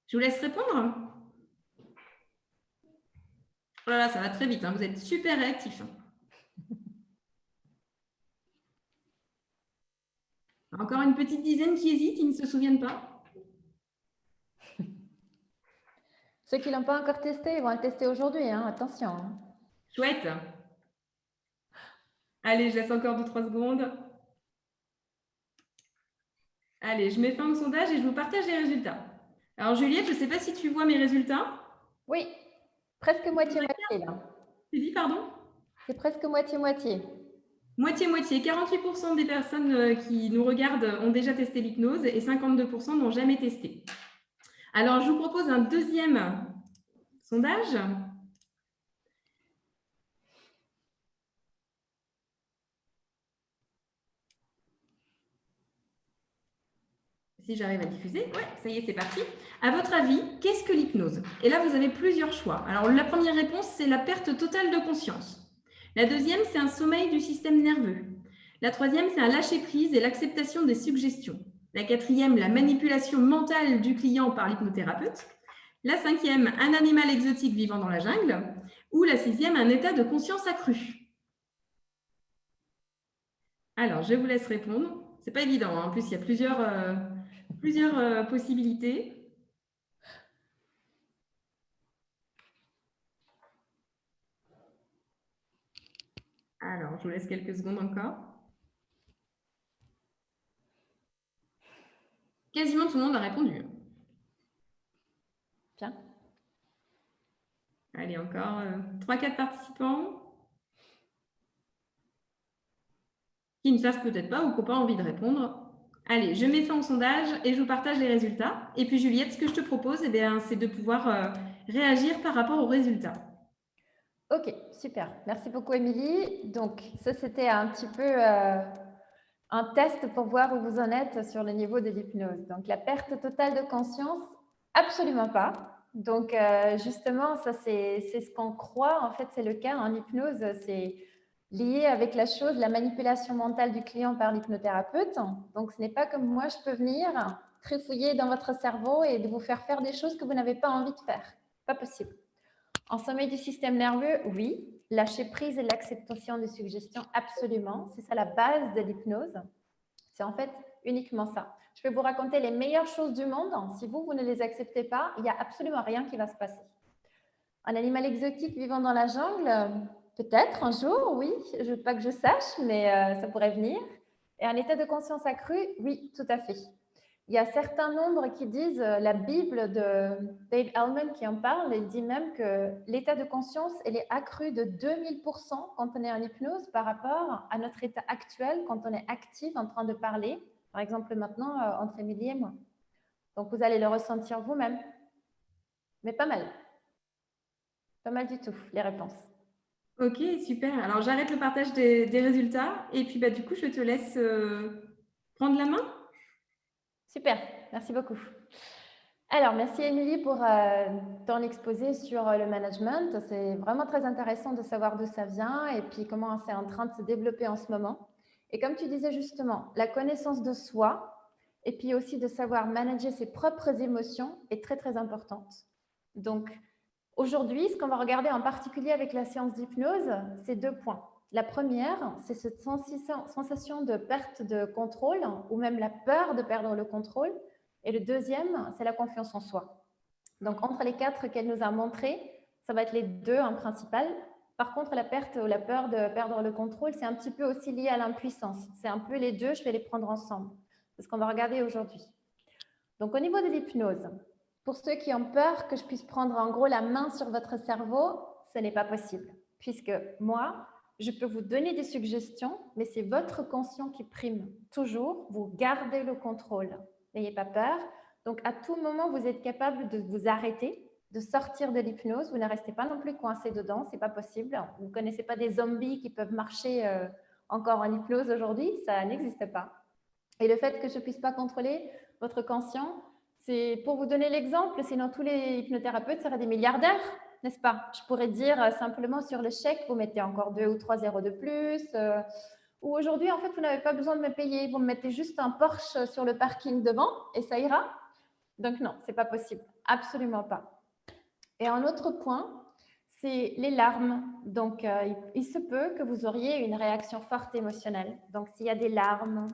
Je vous laisse répondre. Oh là là, ça va très vite, hein, vous êtes super réactifs. Encore une petite dizaine qui hésitent, ils ne se souviennent pas. Ceux qui ne l'ont pas encore testé, ils vont le tester aujourd'hui, hein, attention. Chouette. Allez, je laisse encore 2-3 secondes. Allez, je mets fin au sondage et je vous partage les résultats. Alors Juliette, je ne sais pas si tu vois mes résultats. Oui, presque moitié-moitié là. Tu dis pardon? C'est presque moitié-moitié. Moitié-moitié. 48% des personnes qui nous regardent ont déjà testé l'hypnose et 52% n'ont jamais testé. Alors, je vous propose un deuxième sondage. Si j'arrive à diffuser, ouais, ça y est, c'est parti. À votre avis, qu'est-ce que l'hypnose? Et là, vous avez plusieurs choix. Alors, la première réponse, c'est la perte totale de conscience. La deuxième, c'est un sommeil du système nerveux. La troisième, c'est un lâcher-prise et l'acceptation des suggestions. La quatrième, la manipulation mentale du client par l'hypnothérapeute. La cinquième, un animal exotique vivant dans la jungle. Ou la sixième, un état de conscience accru. Alors, je vous laisse répondre. C'est pas évident, hein. En plus, il y a plusieurs possibilités. Alors, je vous laisse quelques secondes encore. Quasiment tout le monde a répondu. Tiens. Allez, encore 3-4 participants qui ne savent peut-être pas ou qui n'ont pas envie de répondre. Allez, je mets fin au sondage et je vous partage les résultats. Et puis Juliette, ce que je te propose, c'est de pouvoir réagir par rapport aux résultats. Ok, super. Merci beaucoup, Émilie. Donc, ça, c'était un petit peu un test pour voir où vous en êtes sur le niveau de l'hypnose. Donc, la perte totale de conscience, absolument pas. Donc, justement, ça, c'est ce qu'on croit. En fait, c'est le cas en hypnose. C'est lié avec la chose, la manipulation mentale du client par l'hypnothérapeute. Donc, ce n'est pas comme moi, je peux venir trifouiller dans votre cerveau et de vous faire des choses que vous n'avez pas envie de faire. Pas possible. En sommeil du système nerveux, oui. Lâcher prise et l'acceptation des suggestions, absolument. C'est ça la base de l'hypnose. C'est en fait uniquement ça. Je peux vous raconter les meilleures choses du monde. Si vous ne les acceptez pas, il n'y a absolument rien qui va se passer. Un animal exotique vivant dans la jungle, peut-être un jour, oui. Pas que je sache, mais ça pourrait venir. Et un état de conscience accru, oui, tout à fait. Il y a certains nombres qui disent, la Bible de Dave Hellman qui en parle, il dit même que l'état de conscience, elle est accru de 2000% quand on est en hypnose par rapport à notre état actuel quand on est actif en train de parler, par exemple maintenant entre Émilie et moi. Donc vous allez le ressentir vous-même, mais pas mal du tout, les réponses. Ok, super. Alors, j'arrête le partage des résultats et puis du coup, je te laisse prendre la main. Super, merci beaucoup. Alors, merci Émilie pour ton exposé sur le management. C'est vraiment très intéressant de savoir d'où ça vient et puis comment c'est en train de se développer en ce moment. Et comme tu disais justement, la connaissance de soi et puis aussi de savoir manager ses propres émotions est très, très importante. Donc, aujourd'hui, ce qu'on va regarder en particulier avec la séance d'hypnose, c'est 2 points. La première, c'est cette sensation de perte de contrôle ou même la peur de perdre le contrôle. Et le deuxième, c'est la confiance en soi. Donc, entre les 4 qu'elle nous a montrés, ça va être les 2 en principal. Par contre, la perte ou la peur de perdre le contrôle, c'est un petit peu aussi lié à l'impuissance. C'est un peu les 2, je vais les prendre ensemble. C'est ce qu'on va regarder aujourd'hui. Donc, au niveau de l'hypnose, pour ceux qui ont peur que je puisse prendre en gros la main sur votre cerveau, ce n'est pas possible. Puisque moi, je peux vous donner des suggestions, mais c'est votre conscient qui prime. Toujours, vous gardez le contrôle. N'ayez pas peur. Donc, à tout moment, vous êtes capable de vous arrêter, de sortir de l'hypnose. Vous ne restez pas non plus coincé dedans, ce n'est pas possible. Vous ne connaissez pas des zombies qui peuvent marcher encore en hypnose aujourd'hui, ça n'existe pas. Et le fait que je ne puisse pas contrôler votre conscient, c'est pour vous donner l'exemple, sinon tous les hypnothérapeutes seraient des milliardaires, n'est-ce pas? Je pourrais dire simplement sur le chèque, vous mettez encore 2 ou 3 zéros de plus. Ou aujourd'hui, en fait, vous n'avez pas besoin de me payer. Vous me mettez juste un Porsche sur le parking devant et ça ira. Donc non, ce n'est pas possible. Absolument pas. Et un autre point, c'est les larmes. Donc, il se peut que vous auriez une réaction forte émotionnelle. Donc, s'il y a des larmes,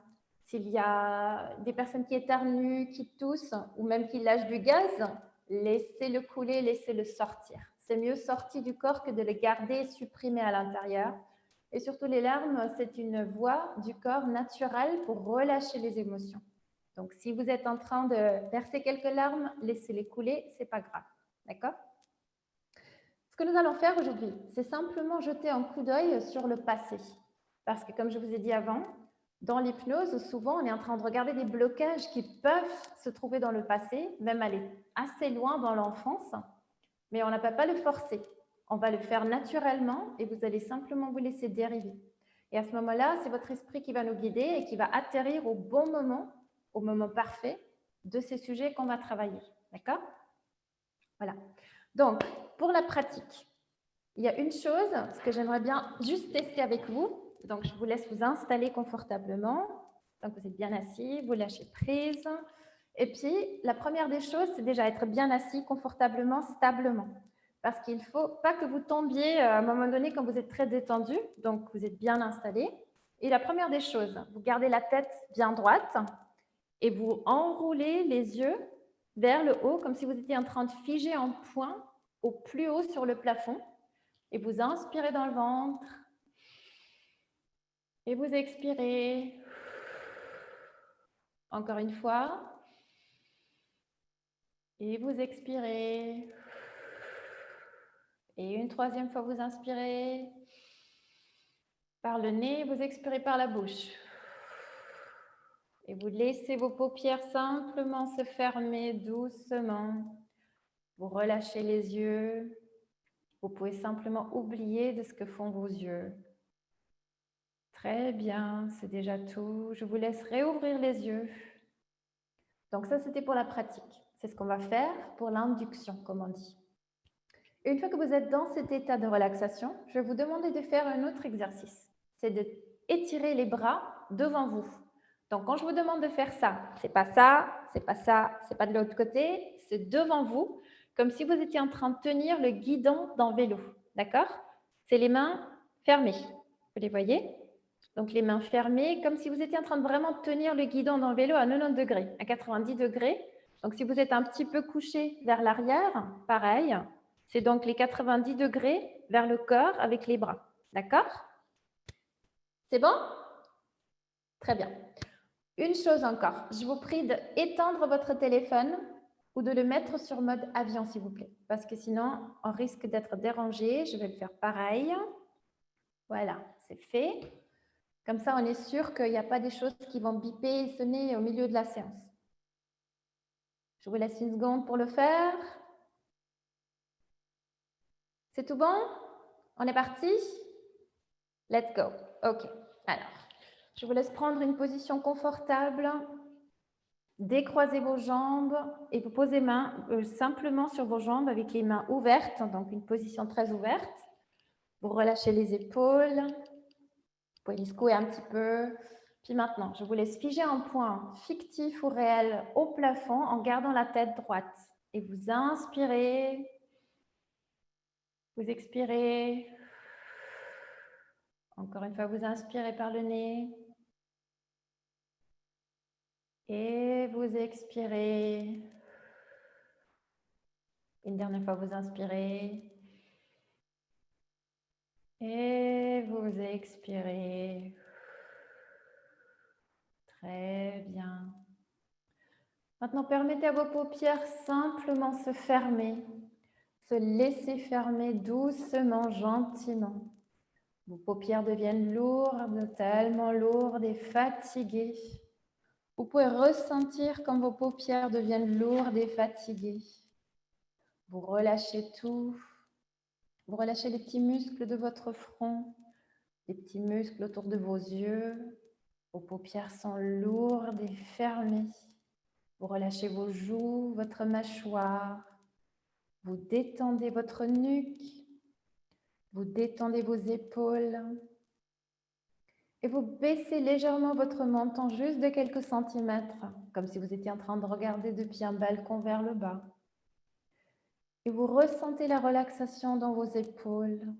s'il y a des personnes qui éternuent, qui toussent ou même qui lâchent du gaz, laissez-le couler, laissez-le sortir. C'est mieux sorti du corps que de le garder supprimé à l'intérieur. Et surtout, les larmes, c'est une voie du corps naturelle pour relâcher les émotions. Donc, si vous êtes en train de verser quelques larmes, laissez-les couler, ce n'est pas grave. D'accord ? Ce que nous allons faire aujourd'hui, c'est simplement jeter un coup d'œil sur le passé. Parce que, comme je vous ai dit avant, dans l'hypnose, souvent, on est en train de regarder des blocages qui peuvent se trouver dans le passé, même aller assez loin dans l'enfance, mais on ne va pas le forcer. On va le faire naturellement et vous allez simplement vous laisser dériver. Et à ce moment-là, c'est votre esprit qui va nous guider et qui va atterrir au bon moment, au moment parfait de ces sujets qu'on va travailler. D'accord ? Voilà. Donc, pour la pratique, il y a une chose, ce que j'aimerais bien juste tester avec vous. Donc, je vous laisse vous installer confortablement. Donc, vous êtes bien assis, vous lâchez prise. Et puis, la première des choses, c'est déjà être bien assis confortablement, stablement. Parce qu'il ne faut pas que vous tombiez à un moment donné quand vous êtes très détendu. Donc, vous êtes bien installé. Et la première des choses, vous gardez la tête bien droite et vous enroulez les yeux vers le haut, comme si vous étiez en train de figer un point au plus haut sur le plafond. Et vous inspirez dans le ventre. Et vous expirez. Encore une fois. Et vous expirez. Et une troisième fois, vous inspirez par le nez, vous expirez par la bouche. Et vous laissez vos paupières simplement se fermer doucement. Vous relâchez les yeux. Vous pouvez simplement oublier de ce que font vos yeux. Très bien, c'est déjà tout. Je vous laisse réouvrir les yeux. Donc ça, c'était pour la pratique. C'est ce qu'on va faire pour l'induction, comme on dit. Une fois que vous êtes dans cet état de relaxation, je vais vous demander de faire un autre exercice. C'est d'étirer les bras devant vous. Donc, quand je vous demande de faire ça, c'est pas ça, c'est pas ça, c'est pas de l'autre côté, c'est devant vous, comme si vous étiez en train de tenir le guidon d'un vélo. D'accord? C'est les mains fermées. Vous les voyez? Donc, les mains fermées, comme si vous étiez en train de vraiment tenir le guidon d'un vélo à 90 degrés, à 90 degrés. Donc, si vous êtes un petit peu couché vers l'arrière, pareil, c'est donc les 90 degrés vers le corps avec les bras. D'accord? C'est bon? Très bien. Une chose encore, je vous prie d'éteindre votre téléphone ou de le mettre sur mode avion, s'il vous plaît, parce que sinon, on risque d'être dérangé. Je vais le faire pareil. Voilà, c'est fait. Comme ça, on est sûr qu'il n'y a pas des choses qui vont biper et sonner au milieu de la séance. Je vous laisse une seconde pour le faire. C'est tout bon? On est parti? Let's go. OK. Alors, je vous laisse prendre une position confortable. Décroisez vos jambes et vous posez main simplement sur vos jambes avec les mains ouvertes, donc une position très ouverte. Vous relâchez les épaules. Vous pouvez les secouer un petit peu. Puis maintenant, je vous laisse figer un point fictif ou réel au plafond en gardant la tête droite. Et vous inspirez. Vous expirez. Encore une fois, vous inspirez par le nez. Et vous expirez. Une dernière fois, vous inspirez. Et vous expirez. Très bien. Maintenant, permettez à vos paupières simplement se fermer, se laisser fermer doucement, gentiment. Vos paupières deviennent lourdes, tellement lourdes et fatiguées. Vous pouvez ressentir quand vos paupières deviennent lourdes et fatiguées. Vous relâchez tout. Vous relâchez les petits muscles de votre front, les petits muscles autour de vos yeux. Vos paupières sont lourdes et fermées. Vous relâchez vos joues, votre mâchoire. Vous détendez votre nuque. Vous détendez vos épaules. Et vous baissez légèrement votre menton juste de quelques centimètres, comme si vous étiez en train de regarder depuis un balcon vers le bas. Et vous ressentez la relaxation dans vos épaules.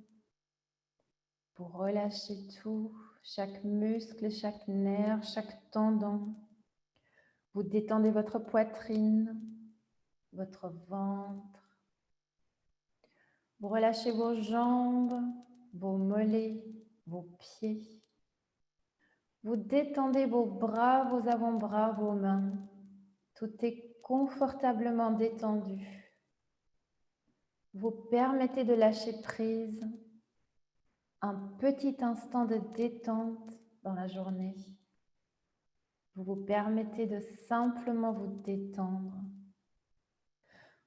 Vous relâchez tout, chaque muscle, chaque nerf, chaque tendon. Vous détendez votre poitrine, votre ventre. Vous relâchez vos jambes, vos mollets, vos pieds. Vous détendez vos bras, vos avant-bras, vos mains. Tout est confortablement détendu. Vous permettez de lâcher prise. Un petit instant de détente dans la journée. Vous vous permettez de simplement vous détendre.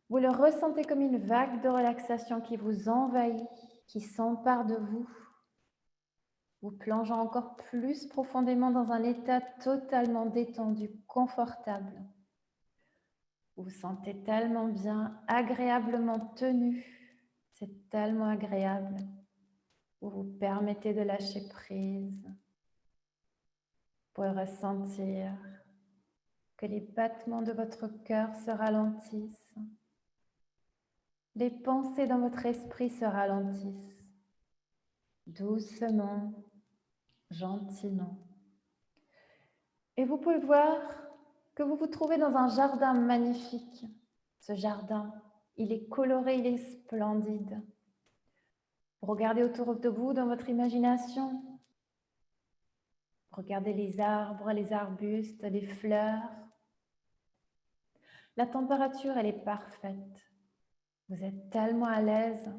Vous le ressentez comme une vague de relaxation qui vous envahit, qui s'empare de vous, vous plongeant encore plus profondément dans un état totalement détendu, confortable. Vous vous sentez tellement bien, agréablement tenu, c'est tellement agréable. Vous vous permettez de lâcher prise. Vous pouvez ressentir que les battements de votre cœur se ralentissent. Les pensées dans votre esprit se ralentissent. Doucement, gentiment. Et vous pouvez voir que vous vous trouvez dans un jardin magnifique. Ce jardin, il est coloré, il est splendide. Vous regardez autour de vous dans votre imagination. Regardez les arbres, les arbustes, les fleurs. La température, elle est parfaite. Vous êtes tellement à l'aise.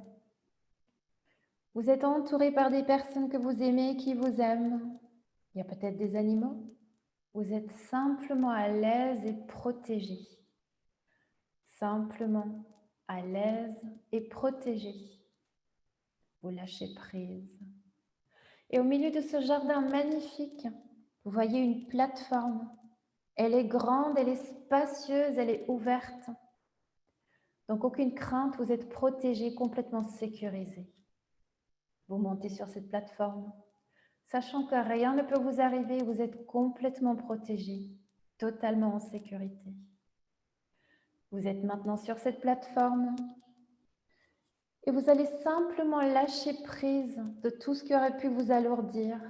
Vous êtes entouré par des personnes que vous aimez, qui vous aiment. Il y a peut-être des animaux. Vous êtes simplement à l'aise et protégé. Simplement à l'aise et protégé. Vous lâchez prise. Et au milieu de ce jardin magnifique, vous voyez une plateforme. Elle est grande, elle est spacieuse, elle est ouverte. Donc aucune crainte, vous êtes protégé, complètement sécurisé. Vous montez sur cette plateforme, sachant que rien ne peut vous arriver, vous êtes complètement protégé, totalement en sécurité. Vous êtes maintenant sur cette plateforme et vous allez simplement lâcher prise de tout ce qui aurait pu vous alourdir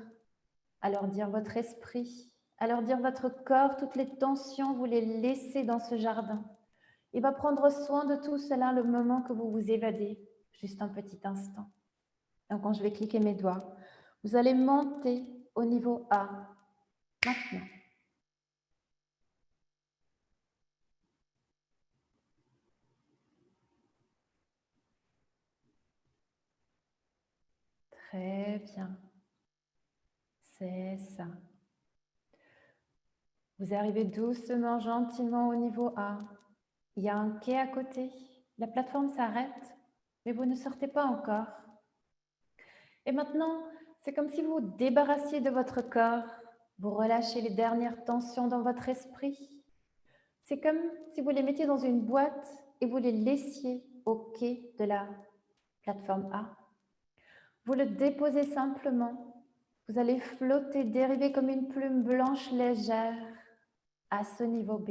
votre esprit, alourdir votre corps, toutes les tensions, vous les laissez dans ce jardin. Il va prendre soin de tout cela le moment que vous vous évadez, juste un petit instant. Donc quand je vais cliquer mes doigts, vous allez monter au niveau A, maintenant. Très bien. C'est ça. Vous arrivez doucement, gentiment au niveau A. Il y a un quai à côté. La plateforme s'arrête, mais vous ne sortez pas encore. Et maintenant, c'est comme si vous vous débarrassiez de votre corps. Vous relâchez les dernières tensions dans votre esprit. C'est comme si vous les mettiez dans une boîte et vous les laissiez au quai de la plateforme A. Vous le déposez simplement. Vous allez flotter, dériver comme une plume blanche légère à ce niveau B.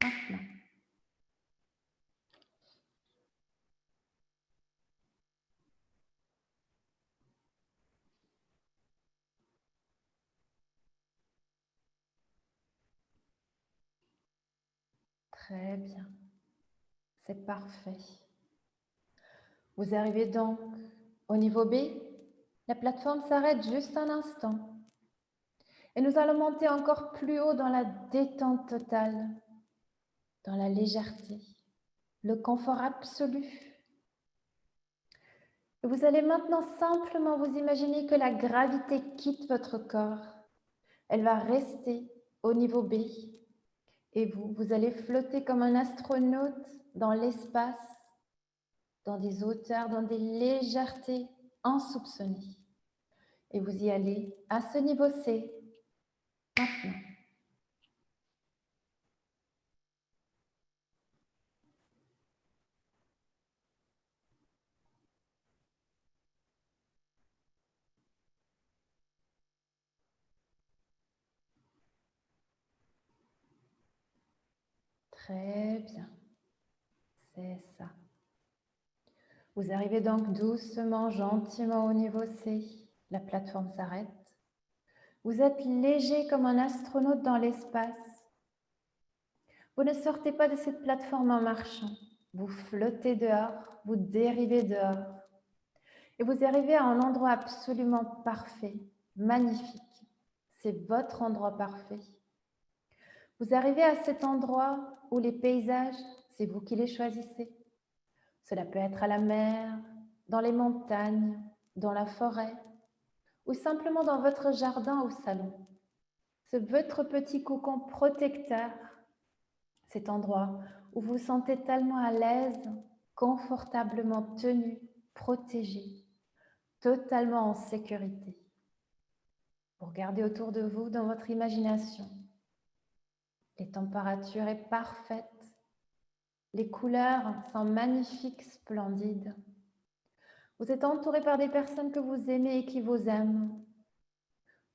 Maintenant. Très bien. C'est parfait. Vous arrivez donc au niveau B. La plateforme s'arrête juste un instant. Et nous allons monter encore plus haut dans la détente totale, dans la légèreté, le confort absolu. Et vous allez maintenant simplement vous imaginer que la gravité quitte votre corps. Elle va rester au niveau B. Et vous allez flotter comme un astronaute dans l'espace, dans des hauteurs, dans des légèretés insoupçonnées. Et vous y allez à ce niveau C, maintenant. Très bien, c'est ça. Vous arrivez donc doucement, gentiment au niveau C. La plateforme s'arrête. Vous êtes léger comme un astronaute dans l'espace. Vous ne sortez pas de cette plateforme en marchant. Vous flottez dehors, vous dérivez dehors. Et vous arrivez à un endroit absolument parfait, magnifique. C'est votre endroit parfait. Vous arrivez à cet endroit où les paysages, c'est vous qui les choisissez. Cela peut être à la mer, dans les montagnes, dans la forêt, ou simplement dans votre jardin ou salon. C'est votre petit cocon protecteur, cet endroit où vous vous sentez tellement à l'aise, confortablement tenu, protégé, totalement en sécurité. Vous regardez autour de vous dans votre imagination. Les températures sont parfaites. Les couleurs sont magnifiques, splendides. Vous êtes entouré par des personnes que vous aimez et qui vous aiment.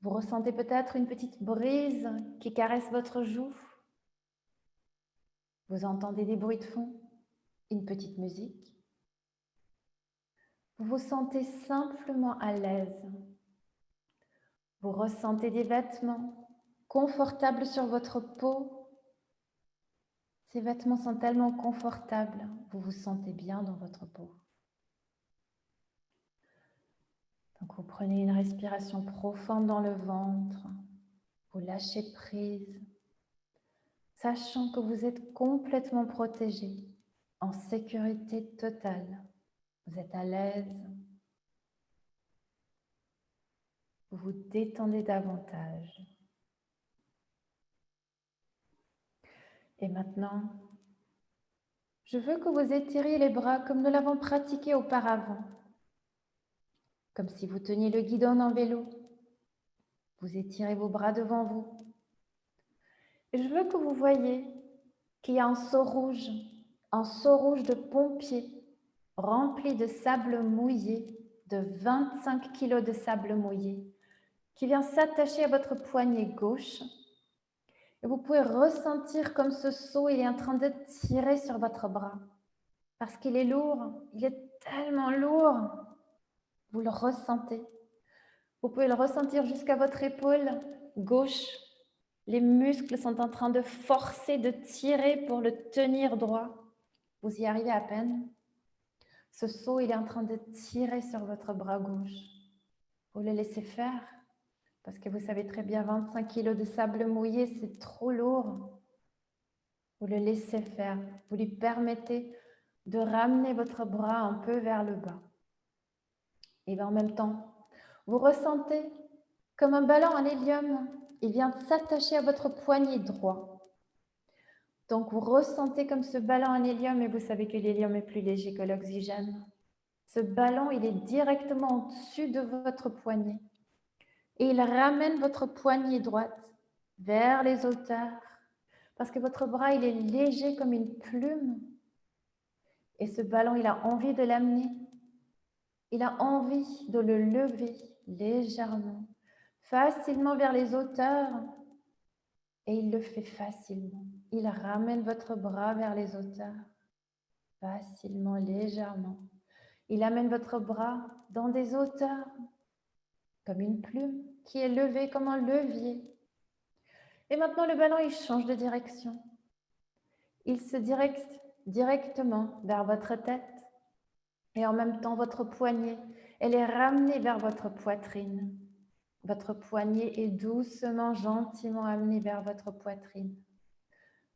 Vous ressentez peut-être une petite brise qui caresse votre joue. Vous entendez des bruits de fond, une petite musique. Vous vous sentez simplement à l'aise. Vous ressentez des vêtements confortables sur votre peau. Ces vêtements sont tellement confortables, vous vous sentez bien dans votre peau. Donc vous prenez une respiration profonde dans le ventre, vous lâchez prise, sachant que vous êtes complètement protégé, en sécurité totale. Vous êtes à l'aise, vous vous détendez davantage. Et maintenant, je veux que vous étiriez les bras comme nous l'avons pratiqué auparavant, comme si vous teniez le guidon en vélo. Vous étirez vos bras devant vous. Et je veux que vous voyiez qu'il y a un seau rouge de pompier rempli de sable mouillé, de 25 kilos de sable mouillé, qui vient s'attacher à votre poignet gauche. Et vous pouvez ressentir comme ce seau il est en train de tirer sur votre bras. Parce qu'il est lourd, il est tellement lourd. Vous le ressentez. Vous pouvez le ressentir jusqu'à votre épaule gauche. Les muscles sont en train de forcer, de tirer pour le tenir droit. Vous y arrivez à peine. Ce seau, il est en train de tirer sur votre bras gauche. Vous le laissez faire parce que vous savez très bien, 25 kilos de sable mouillé, c'est trop lourd. Vous le laissez faire. Vous lui permettez de ramener votre bras un peu vers le bas. Et bien en même temps, vous ressentez comme un ballon en hélium, il vient s'attacher à votre poignet droit. Donc vous ressentez comme ce ballon en hélium, et vous savez que l'hélium est plus léger que l'oxygène. Ce ballon, il est directement au-dessus de votre poignet. Et il ramène votre poignée droite vers les hauteurs, parce que votre bras, il est léger comme une plume. Et ce ballon, il a envie de l'amener. Il a envie de le lever légèrement, facilement vers les hauteurs. Et il le fait facilement. Il ramène votre bras vers les hauteurs, facilement, légèrement. Il amène votre bras dans des hauteurs, comme une plume qui est levée comme un levier. Et maintenant, le ballon, il change de direction. Il se dirige directement vers votre tête. Et en même temps, votre poignée, elle est ramenée vers votre poitrine. Votre poignée est doucement, gentiment amenée vers votre poitrine.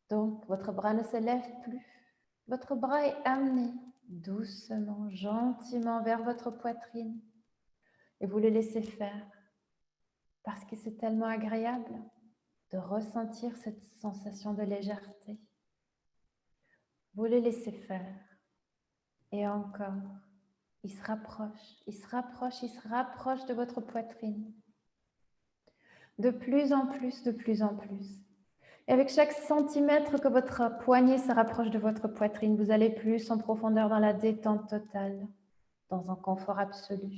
Donc, votre bras ne se lève plus. Votre bras est amené doucement, gentiment vers votre poitrine. Et vous le laissez faire parce que c'est tellement agréable de ressentir cette sensation de légèreté. Vous le laissez faire. Et encore, il se rapproche, il se rapproche, il se rapproche de votre poitrine. De plus en plus, de plus en plus. Et avec chaque centimètre que votre poignet se rapproche de votre poitrine, vous allez plus en profondeur dans la détente totale, dans un confort absolu.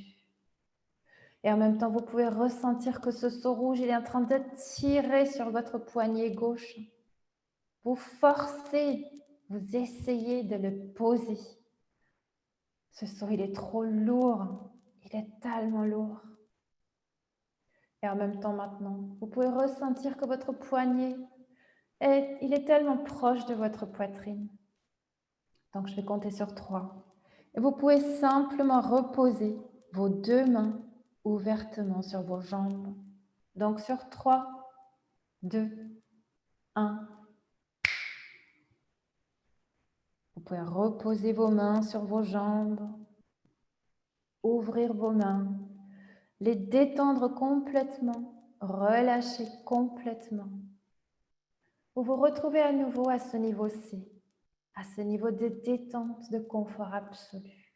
Et en même temps, vous pouvez ressentir que ce seau rouge, il est en train de tirer sur votre poignet gauche. Vous forcez, vous essayez de le poser. Ce seau, il est trop lourd. Il est tellement lourd. Et en même temps, maintenant, vous pouvez ressentir que votre poignet, il est tellement proche de votre poitrine. Donc, je vais compter sur 3. Et vous pouvez simplement reposer vos 2 mains ouvertement sur vos jambes. Donc, sur 3, 2, 1. Vous pouvez reposer vos mains sur vos jambes, ouvrir vos mains, les détendre complètement, relâcher complètement. Vous vous retrouvez à nouveau à ce niveau-ci, à ce niveau de détente, de confort absolu.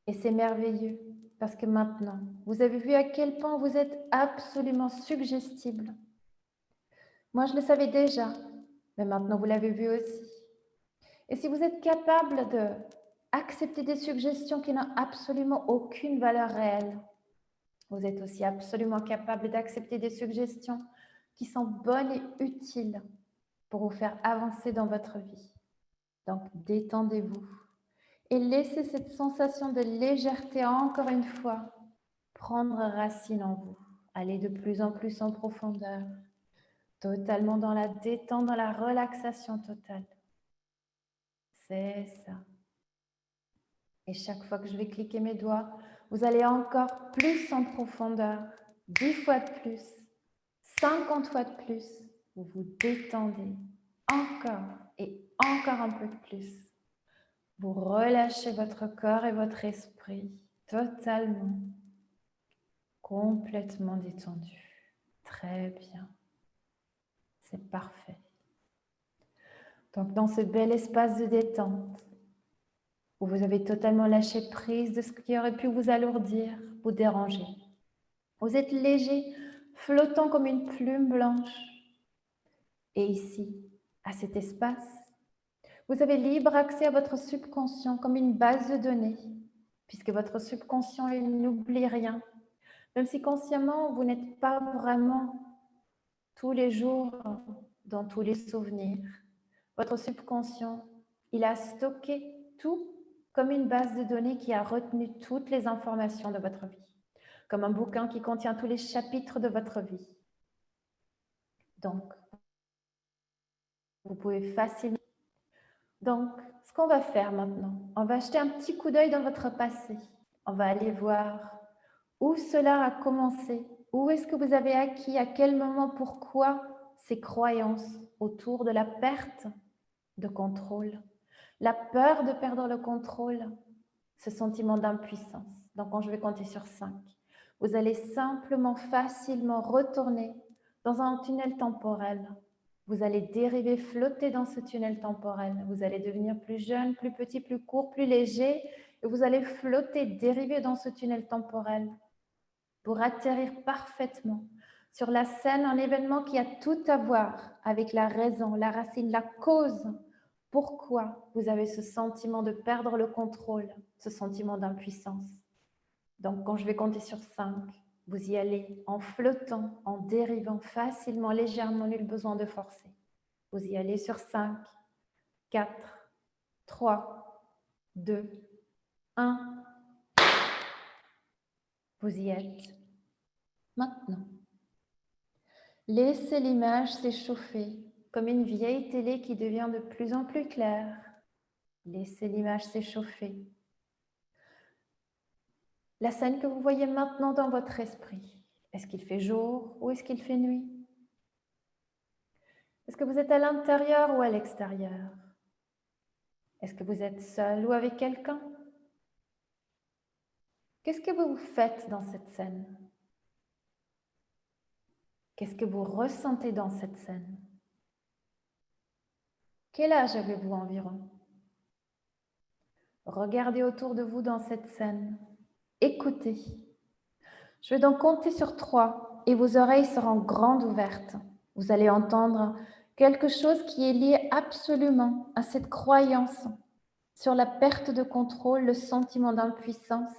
Et c'est merveilleux parce que maintenant, vous avez vu à quel point vous êtes absolument suggestible. Moi, je le savais déjà, mais maintenant, vous l'avez vu aussi. Et si vous êtes capable d'accepter des suggestions qui n'ont absolument aucune valeur réelle, vous êtes aussi absolument capable d'accepter des suggestions qui sont bonnes et utiles pour vous faire avancer dans votre vie. Donc, détendez-vous et laissez cette sensation de légèreté encore une fois prendre racine en vous. Allez de plus en plus en profondeur, totalement dans la détente, dans la relaxation totale. C'est ça. Et chaque fois que je vais cliquer mes doigts, vous allez encore plus en profondeur, 10 fois de plus, 50 fois de plus. Vous vous détendez encore et encore un peu de plus. Vous relâchez votre corps et votre esprit totalement, complètement détendu. Très bien. C'est parfait. Donc, dans ce bel espace de détente, où vous avez totalement lâché prise de ce qui aurait pu vous alourdir, vous déranger. Vous êtes léger, flottant comme une plume blanche. Et ici, à cet espace, vous avez libre accès à votre subconscient comme une base de données, puisque votre subconscient, il n'oublie rien. Même si consciemment, vous n'êtes pas vraiment tous les jours dans tous les souvenirs. Votre subconscient, il a stocké tout comme une base de données qui a retenu toutes les informations de votre vie, comme un bouquin qui contient tous les chapitres de votre vie. Donc, vous pouvez facilement... Donc, ce qu'on va faire maintenant, on va jeter un petit coup d'œil dans votre passé. On va aller voir où cela a commencé, où est-ce que vous avez acquis, à quel moment, pourquoi ces croyances autour de la perte de contrôle, la peur de perdre le contrôle, ce sentiment d'impuissance. Donc, quand je vais compter sur 5, vous allez simplement, facilement retourner dans un tunnel temporel. Vous allez dériver, flotter dans ce tunnel temporel. Vous allez devenir plus jeune, plus petit, plus court, plus léger. Et vous allez flotter, dériver dans ce tunnel temporel pour atterrir parfaitement sur la scène, un événement qui a tout à voir avec la raison, la racine, la cause. Pourquoi vous avez ce sentiment de perdre le contrôle, ce sentiment d'impuissance? Donc, quand je vais compter sur 5, vous y allez en flottant, en dérivant facilement, légèrement, nul besoin de forcer. Vous y allez sur 5, 4, 3, 2, 1. Vous y êtes. Maintenant, laissez l'image s'échauffer comme une vieille télé qui devient de plus en plus claire. Laissez l'image s'échauffer. La scène que vous voyez maintenant dans votre esprit, est-ce qu'il fait jour ou est-ce qu'il fait nuit? Est-ce que vous êtes à l'intérieur ou à l'extérieur? Est-ce que vous êtes seul ou avec quelqu'un? Qu'est-ce que vous faites dans cette scène? Qu'est-ce que vous ressentez dans cette scène? Quel âge avez-vous environ? Regardez autour de vous dans cette scène. Écoutez. Je vais donc compter sur 3 et vos oreilles seront grandes ouvertes. Vous allez entendre quelque chose qui est lié absolument à cette croyance sur la perte de contrôle, le sentiment d'impuissance.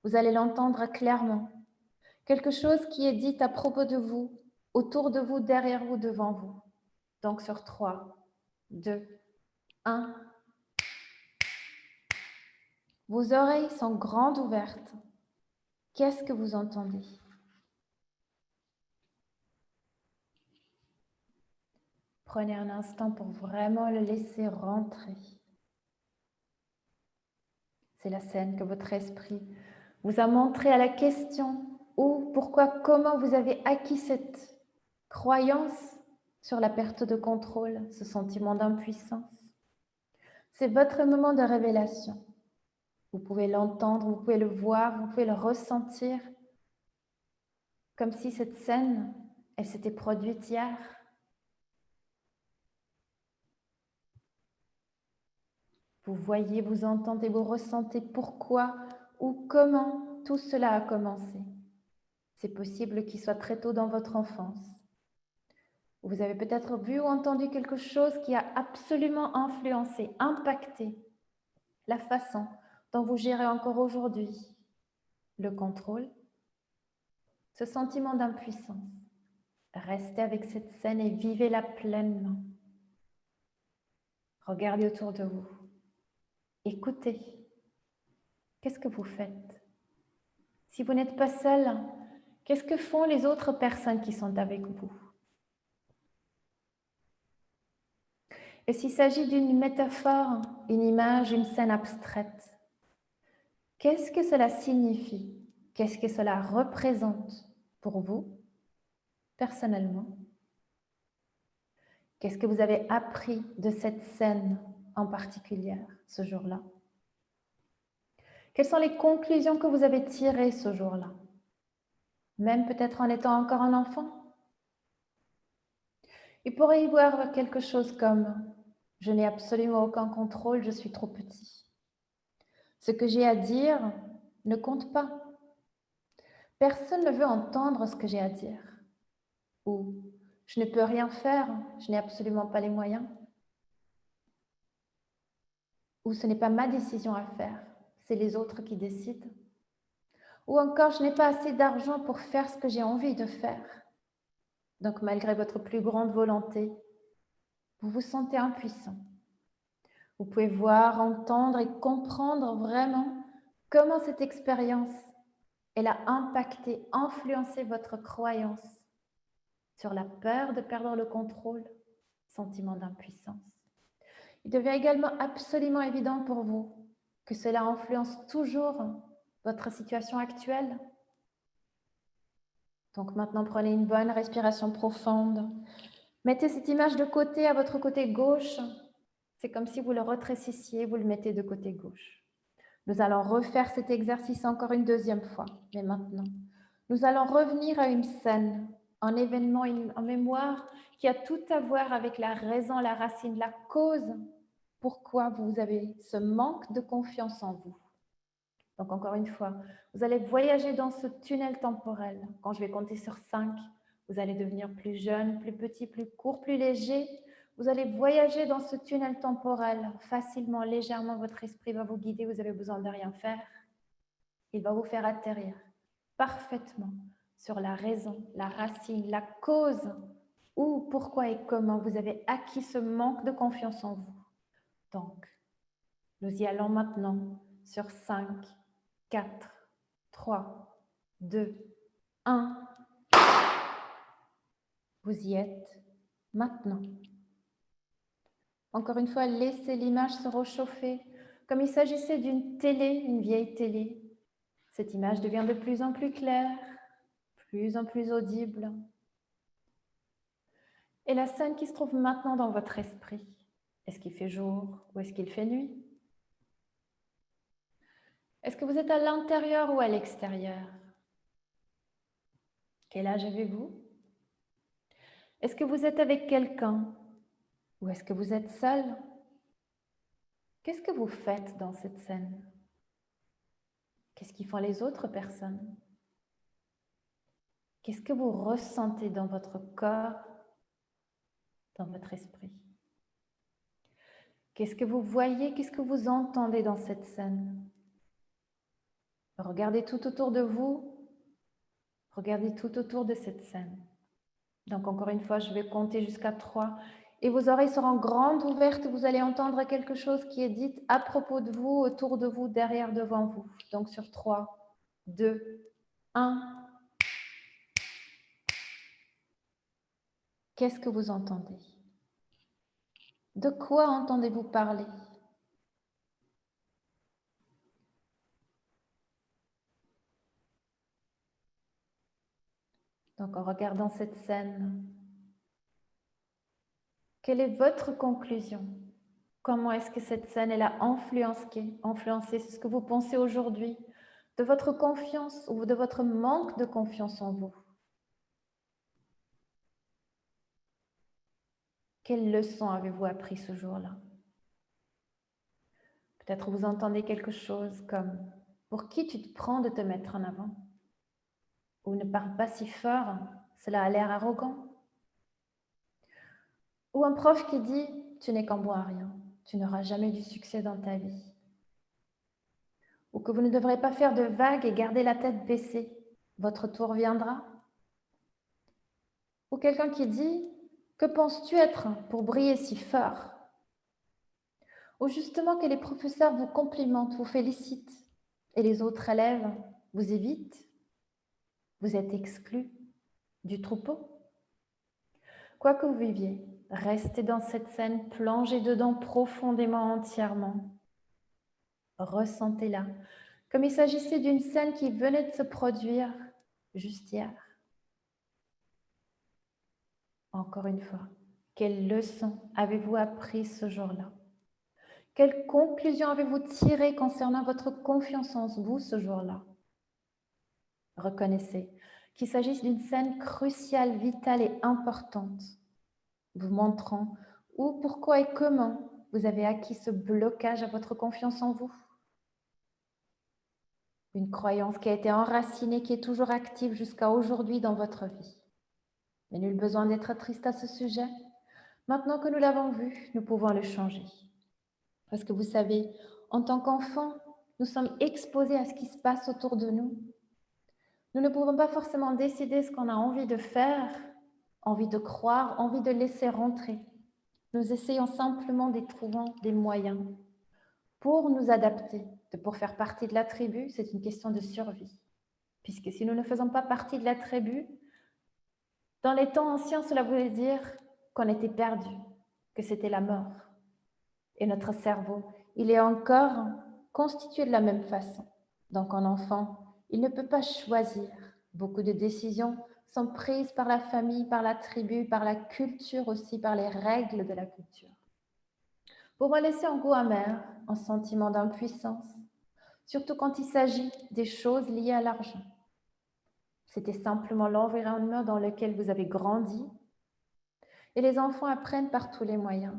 Vous allez l'entendre clairement. Quelque chose qui est dit à propos de vous, autour de vous, derrière vous, devant vous. Donc sur 3, 2, 1. Vos oreilles sont grandes ouvertes. Qu'est-ce que vous entendez? Prenez un instant pour vraiment le laisser rentrer. C'est la scène que votre esprit vous a montré à la question où, pourquoi, comment vous avez acquis cette croyance sur la perte de contrôle, ce sentiment d'impuissance. C'est votre moment de révélation. Vous pouvez l'entendre, vous pouvez le voir, vous pouvez le ressentir, comme si cette scène, elle s'était produite hier. Vous voyez, vous entendez, vous ressentez pourquoi ou comment tout cela a commencé. C'est possible qu'il soit très tôt dans votre enfance. Vous avez peut-être vu ou entendu quelque chose qui a absolument influencé, impacté la façon dont vous gérez encore aujourd'hui le contrôle, ce sentiment d'impuissance. Restez avec cette scène et vivez-la pleinement. Regardez autour de vous. Écoutez. Qu'est-ce que vous faites? Si vous n'êtes pas seul, qu'est-ce que font les autres personnes qui sont avec vous? Et s'il s'agit d'une métaphore, une image, une scène abstraite, qu'est-ce que cela signifie? Qu'est-ce que cela représente pour vous, personnellement? Qu'est-ce que vous avez appris de cette scène en particulier ce jour-là? Quelles sont les conclusions que vous avez tirées ce jour-là? Même peut-être en étant encore un enfant? Il pourrait y voir quelque chose comme « Je n'ai absolument aucun contrôle, je suis trop petit. Ce que j'ai à dire ne compte pas. Personne ne veut entendre ce que j'ai à dire. » Ou « Je ne peux rien faire, je n'ai absolument pas les moyens. » Ou « Ce n'est pas ma décision à faire, c'est les autres qui décident. » Ou encore « Je n'ai pas assez d'argent pour faire ce que j'ai envie de faire. » Donc malgré votre plus grande volonté, vous vous sentez impuissant. Vous pouvez voir, entendre et comprendre vraiment comment cette expérience, elle a impacté, influencé votre croyance sur la peur de perdre le contrôle, sentiment d'impuissance. Il devient également absolument évident pour vous que cela influence toujours votre situation actuelle. Donc maintenant, prenez une bonne respiration profonde. Mettez cette image de côté, à votre côté gauche. C'est comme si vous le retrécissiez, vous le mettez de côté gauche. Nous allons refaire cet exercice encore une deuxième fois, mais maintenant, nous allons revenir à une scène, un événement en mémoire qui a tout à voir avec la raison, la racine, la cause pourquoi vous avez ce manque de confiance en vous. Donc encore une fois, vous allez voyager dans ce tunnel temporel. Quand je vais compter sur 5, vous allez devenir plus jeune, plus petit, plus court, plus léger. Vous allez voyager dans ce tunnel temporel facilement, légèrement. Votre esprit va vous guider, vous avez besoin de rien faire. Il va vous faire atterrir parfaitement sur la raison, la racine, la cause, où, pourquoi et comment vous avez acquis ce manque de confiance en vous. Donc, nous y allons maintenant sur 5, 4, 3, 2, 1. Vous y êtes maintenant. Encore une fois, laissez l'image se réchauffer comme il s'agissait d'une télé, une vieille télé. Cette image devient de plus en plus claire, plus en plus audible. Et la scène qui se trouve maintenant dans votre esprit, est-ce qu'il fait jour ou est-ce qu'il fait nuit? Est-ce que vous êtes à l'intérieur ou à l'extérieur? Quel âge avez-vous? Est-ce que vous êtes avec quelqu'un ou est-ce que vous êtes seul? Qu'est-ce que vous faites dans cette scène? Qu'est-ce qu'ils font les autres personnes? Qu'est-ce que vous ressentez dans votre corps, dans votre esprit? Qu'est-ce que vous voyez? Qu'est-ce que vous entendez dans cette scène? Regardez tout autour de vous. Regardez tout autour de cette scène. Donc encore une fois, je vais compter jusqu'à 3 et vos oreilles seront grandes ouvertes. Vous allez entendre quelque chose qui est dit à propos de vous, autour de vous, derrière, devant vous. Donc sur 3, 2, 1. Qu'est-ce que vous entendez? De quoi entendez-vous parler? Donc en regardant cette scène, quelle est votre conclusion? Comment est-ce que cette scène elle a influencé ce que vous pensez aujourd'hui de votre confiance ou de votre manque de confiance en vous? Quelle leçon avez-vous appris ce jour-là? Peut-être vous entendez quelque chose comme « Pour qui tu te prends de te mettre en avant ?» ou « Ne parle pas si fort, cela a l'air arrogant » ou un prof qui dit « Tu n'es qu'un bon à rien, tu n'auras jamais du succès dans ta vie » ou que vous ne devrez pas faire de vagues et garder la tête baissée, votre tour viendra. Ou quelqu'un qui dit « Que penses-tu être pour briller si fort ?» ou justement que les professeurs vous complimentent, vous félicitent et les autres élèves vous évitent, vous êtes exclus du troupeau. Quoi que vous viviez, restez dans cette scène, plongez dedans profondément, entièrement. Ressentez-la, comme il s'agissait d'une scène qui venait de se produire juste hier. Encore une fois, quelle leçon avez-vous appris ce jour-là? Quelle conclusion avez-vous tirée concernant votre confiance en vous ce jour-là? Reconnaissez qu'il s'agisse d'une scène cruciale, vitale et importante, vous montrant où, pourquoi et comment vous avez acquis ce blocage à votre confiance en vous. Une croyance qui a été enracinée, qui est toujours active jusqu'à aujourd'hui dans votre vie. Mais nul besoin d'être triste à ce sujet. Maintenant que nous l'avons vu, nous pouvons le changer. Parce que vous savez, en tant qu'enfants, nous sommes exposés à ce qui se passe autour de nous. Nous ne pouvons pas forcément décider ce qu'on a envie de faire, envie de croire, envie de laisser rentrer. Nous essayons simplement de trouver des moyens pour nous adapter. Pour faire partie de la tribu, c'est une question de survie. Puisque si nous ne faisons pas partie de la tribu, dans les temps anciens, cela voulait dire qu'on était perdu, que c'était la mort. Et notre cerveau, il est encore constitué de la même façon. Donc un enfant, il ne peut pas choisir. Beaucoup de décisions sont prises par la famille, par la tribu, par la culture aussi, par les règles de la culture. Pour me laisser un goût amer, un sentiment d'impuissance, surtout quand il s'agit des choses liées à l'argent. C'était simplement l'environnement dans lequel vous avez grandi. Et les enfants apprennent par tous les moyens,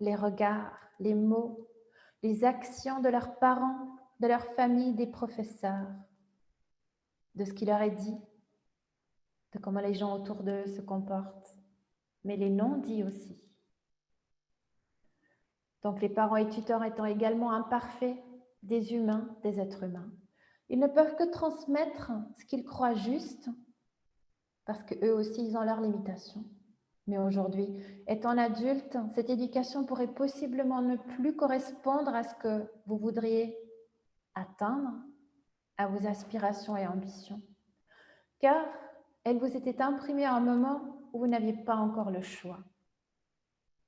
les regards, les mots, les actions de leurs parents, de leur famille, des professeurs, de ce qui leur est dit, de comment les gens autour d'eux se comportent, mais les non-dits aussi. Donc les parents et tuteurs étant également imparfaits, des humains, des êtres humains, ils ne peuvent que transmettre ce qu'ils croient juste, parce qu'eux aussi, ils ont leurs limitations. Mais aujourd'hui, étant adulte, cette éducation pourrait possiblement ne plus correspondre à ce que vous voudriez atteindre, à vos aspirations et ambitions, car elle vous était imprimée à un moment où vous n'aviez pas encore le choix.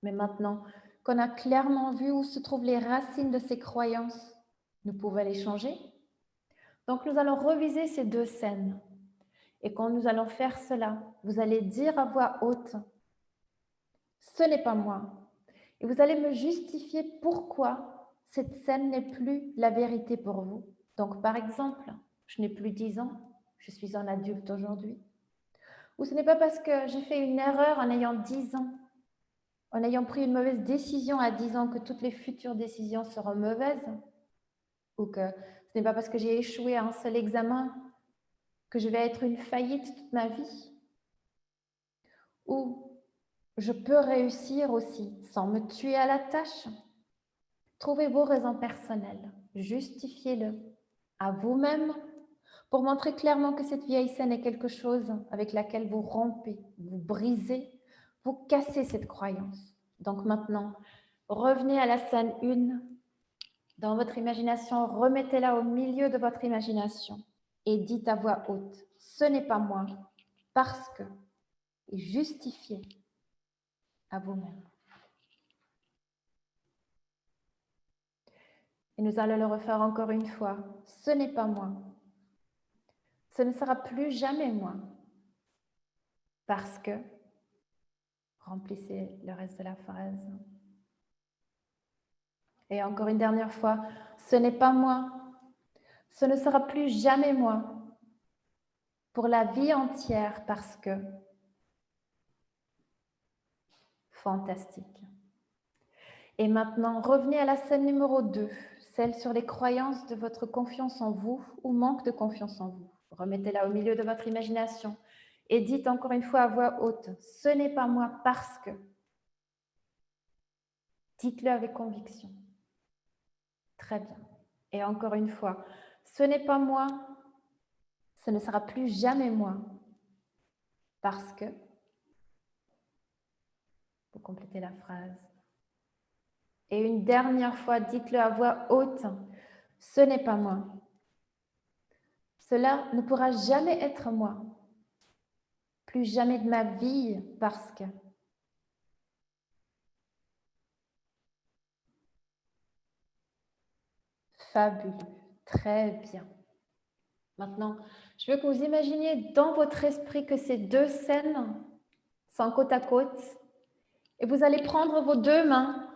Mais maintenant qu'on a clairement vu où se trouvent les racines de ces croyances, nous pouvons les changer. Donc nous allons reviser ces deux scènes. Et quand nous allons faire cela, vous allez dire à voix haute, ce n'est pas moi. Et vous allez me justifier pourquoi cette scène n'est plus la vérité pour vous. Donc par exemple, je n'ai plus 10 ans, je suis un adulte aujourd'hui. Ou ce n'est pas parce que j'ai fait une erreur en ayant 10 ans, en ayant pris une mauvaise décision à 10 ans que toutes les futures décisions seront mauvaises. Ou que ce n'est pas parce que j'ai échoué à un seul examen que je vais être une faillite toute ma vie. Ou je peux réussir aussi sans me tuer à la tâche. Trouvez vos raisons personnelles, justifiez-le à vous-même pour montrer clairement que cette vieille scène est quelque chose avec laquelle vous rompez, vous brisez, vous cassez cette croyance. Donc maintenant, revenez à la scène 1 dans votre imagination, remettez-la au milieu de votre imagination et dites à voix haute, ce n'est pas moi, parce que, et justifiez à vous-même. Et nous allons le refaire encore une fois. Ce n'est pas moi. Ce ne sera plus jamais moi. Parce que, remplissez le reste de la phrase. Et encore une dernière fois, ce n'est pas moi. Ce ne sera plus jamais moi. Pour la vie entière, parce que, fantastique. Et maintenant, revenez à la scène numéro 2, celle sur les croyances de votre confiance en vous ou manque de confiance en vous. Remettez-la au milieu de votre imagination et dites encore une fois à voix haute, ce n'est pas moi parce que. Dites-le avec conviction. Très bien. Et encore une fois, ce n'est pas moi, ce ne sera plus jamais moi parce que. Vous complétez la phrase. Et une dernière fois, dites-le à voix haute, ce n'est pas moi. Cela ne pourra jamais être moi. Plus jamais de ma vie parce que. Fabuleux. Très bien. Maintenant, je veux que vous imaginiez dans votre esprit que ces deux scènes sont côte à côte et vous allez prendre vos deux mains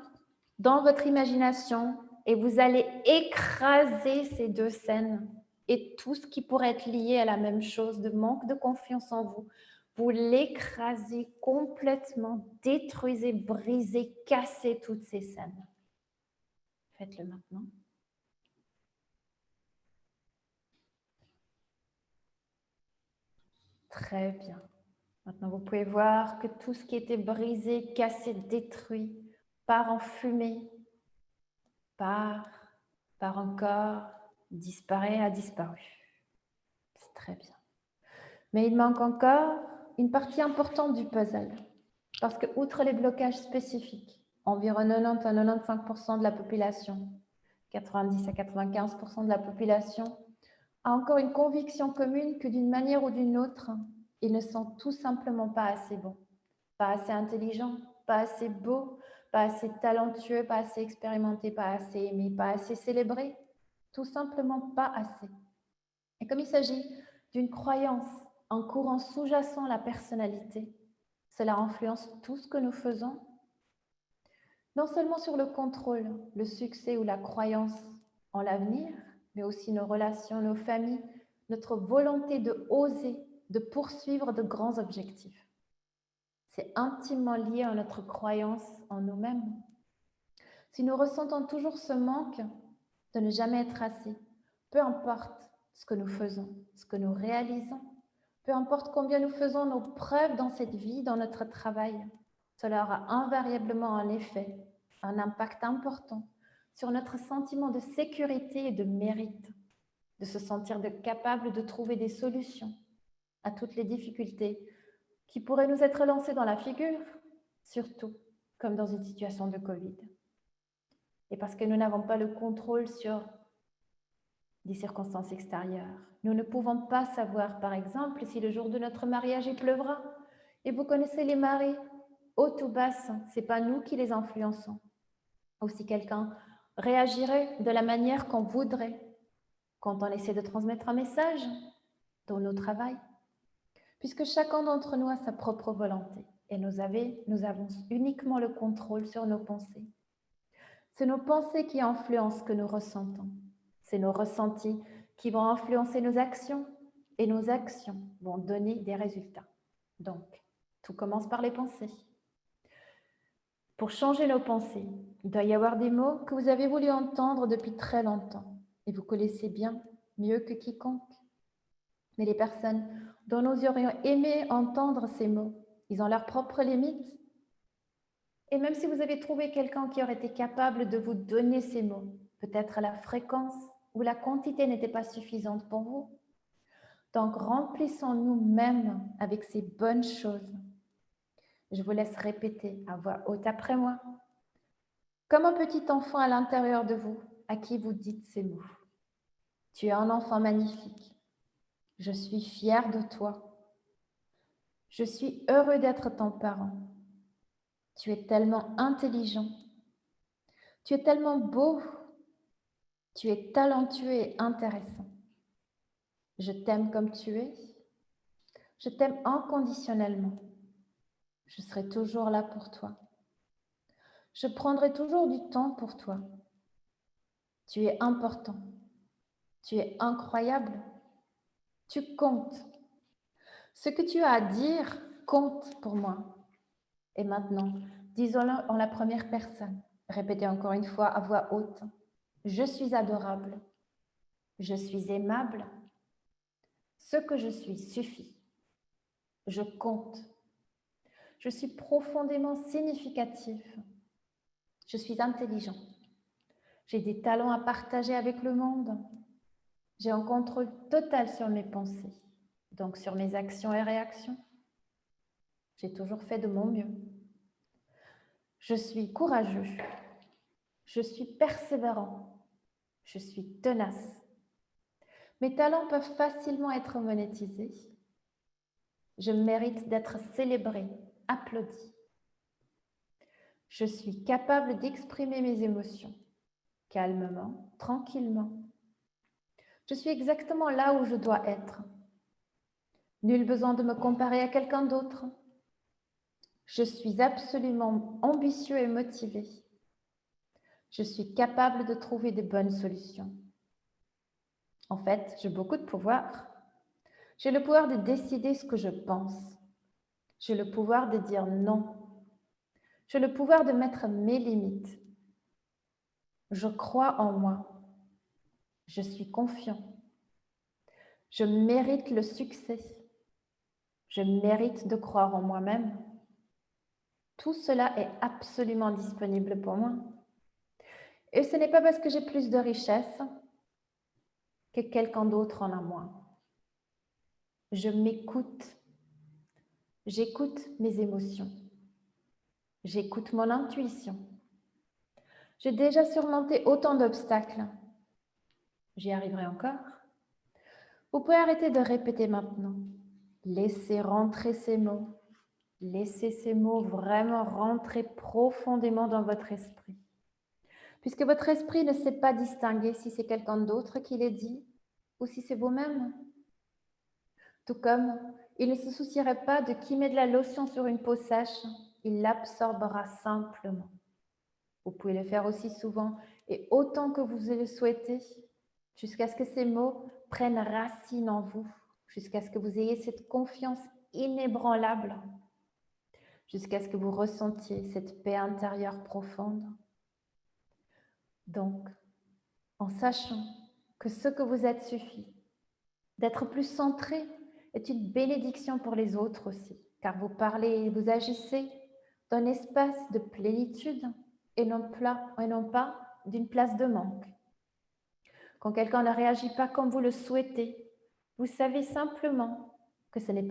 dans votre imagination et vous allez écraser ces deux scènes et tout ce qui pourrait être lié à la même chose, de manque de confiance en vous. Vous l'écrasez complètement, détruisez, brisez, cassez toutes ces scènes. Faites-le maintenant. Très bien. Maintenant, vous pouvez voir que tout ce qui était brisé, cassé, détruit, part en fumée, part encore, disparaît, a disparu. C'est très bien. Mais il manque encore une partie importante du puzzle. Parce que, outre les blocages spécifiques, environ 90 à 95% de la population, 90 à 95% de la population, a encore une conviction commune que d'une manière ou d'une autre, ils ne sont tout simplement pas assez bons, pas assez intelligents, pas assez beaux, pas assez talentueux, pas assez expérimentés, pas assez aimés, pas assez célébrés, tout simplement pas assez. Et comme il s'agit d'une croyance en courant sous-jacent la personnalité, cela influence tout ce que nous faisons, non seulement sur le contrôle, le succès ou la croyance en l'avenir, mais aussi nos relations, nos familles, notre volonté de oser, de poursuivre de grands objectifs. C'est intimement lié à notre croyance en nous-mêmes. Si nous ressentons toujours ce manque de ne jamais être assez, peu importe ce que nous faisons, ce que nous réalisons, peu importe combien nous faisons nos preuves dans cette vie, dans notre travail, cela aura invariablement en effet un impact important sur notre sentiment de sécurité et de mérite, de se sentir capable de trouver des solutions à toutes les difficultés qui pourraient nous être lancées dans la figure, surtout comme dans une situation de Covid. Et parce que nous n'avons pas le contrôle sur des circonstances extérieures. Nous ne pouvons pas savoir, par exemple, si le jour de notre mariage il pleuvra. Et vous connaissez les marées, hautes ou basses, ce n'est pas nous qui les influençons. Ou si quelqu'un réagirait de la manière qu'on voudrait quand on essaie de transmettre un message dans nos travails. Puisque chacun d'entre nous a sa propre volonté et nous avons uniquement le contrôle sur nos pensées. C'est nos pensées qui influencent ce que nous ressentons. C'est nos ressentis qui vont influencer nos actions et nos actions vont donner des résultats. Donc, tout commence par les pensées. Pour changer nos pensées, il doit y avoir des mots que vous avez voulu entendre depuis très longtemps et vous connaissez bien, mieux que quiconque. Mais les personnes dont nous aurions aimé entendre ces mots, ils ont leurs propres limites. Et même si vous avez trouvé quelqu'un qui aurait été capable de vous donner ces mots, peut-être la fréquence ou la quantité n'était pas suffisante pour vous. Donc, remplissons nous-mêmes avec ces bonnes choses. Je vous laisse répéter à voix haute après moi. Comme un petit enfant à l'intérieur de vous, à qui vous dites ces mots. Tu es un enfant magnifique. Je suis fière de toi. Je suis heureux d'être ton parent. Tu es tellement intelligent. Tu es tellement beau. Tu es talentueux et intéressant. Je t'aime comme tu es. Je t'aime inconditionnellement. Je serai toujours là pour toi. Je prendrai toujours du temps pour toi. Tu es important. Tu es incroyable. Tu comptes. Ce que tu as à dire compte pour moi. Et maintenant, disons-le en la première personne. Répétez encore une fois à voix haute. Je suis adorable. Je suis aimable. Ce que je suis suffit. Je compte. Je suis profondément significatif. Je suis intelligent. J'ai des talents à partager avec le monde. J'ai un contrôle total sur mes pensées, donc sur mes actions et réactions. J'ai toujours fait de mon mieux. Je suis courageux. Je suis persévérant. Je suis tenace. Mes talents peuvent facilement être monétisés. Je mérite d'être célébré, applaudi. Je suis capable d'exprimer mes émotions, calmement, tranquillement. Je suis exactement là où je dois être. Nul besoin de me comparer à quelqu'un d'autre. Je suis absolument ambitieux et motivé. Je suis capable de trouver de bonnes solutions. En fait, j'ai beaucoup de pouvoir. J'ai le pouvoir de décider ce que je pense. J'ai le pouvoir de dire non. J'ai le pouvoir de mettre mes limites. Je crois en moi. Je suis confiant. Je mérite le succès. Je mérite de croire en moi-même. Tout cela est absolument disponible pour moi. Et ce n'est pas parce que j'ai plus de richesse que quelqu'un d'autre en a moins. Je m'écoute. J'écoute mes émotions. J'écoute mon intuition. J'ai déjà surmonté autant d'obstacles. J'y arriverai encore. Vous pouvez arrêter de répéter maintenant. Laissez rentrer ces mots. Laissez ces mots vraiment rentrer profondément dans votre esprit. Puisque votre esprit ne sait pas distinguer si c'est quelqu'un d'autre qui les dit ou si c'est vous-même. Tout comme il ne se soucierait pas de qui met de la lotion sur une peau sèche, il l'absorbera simplement. Vous pouvez le faire aussi souvent et autant que vous le souhaitez, jusqu'à ce que ces mots prennent racine en vous, jusqu'à ce que vous ayez cette confiance inébranlable, jusqu'à ce que vous ressentiez cette paix intérieure profonde. Donc, en sachant que ce que vous êtes suffit, d'être plus centré est une bénédiction pour les autres aussi, car vous parlez et vous agissez d'un espace de plénitude et non pas d'une place de manque. Quand quelqu'un ne réagit pas comme vous le souhaitez, vous savez simplement que ce n'est pas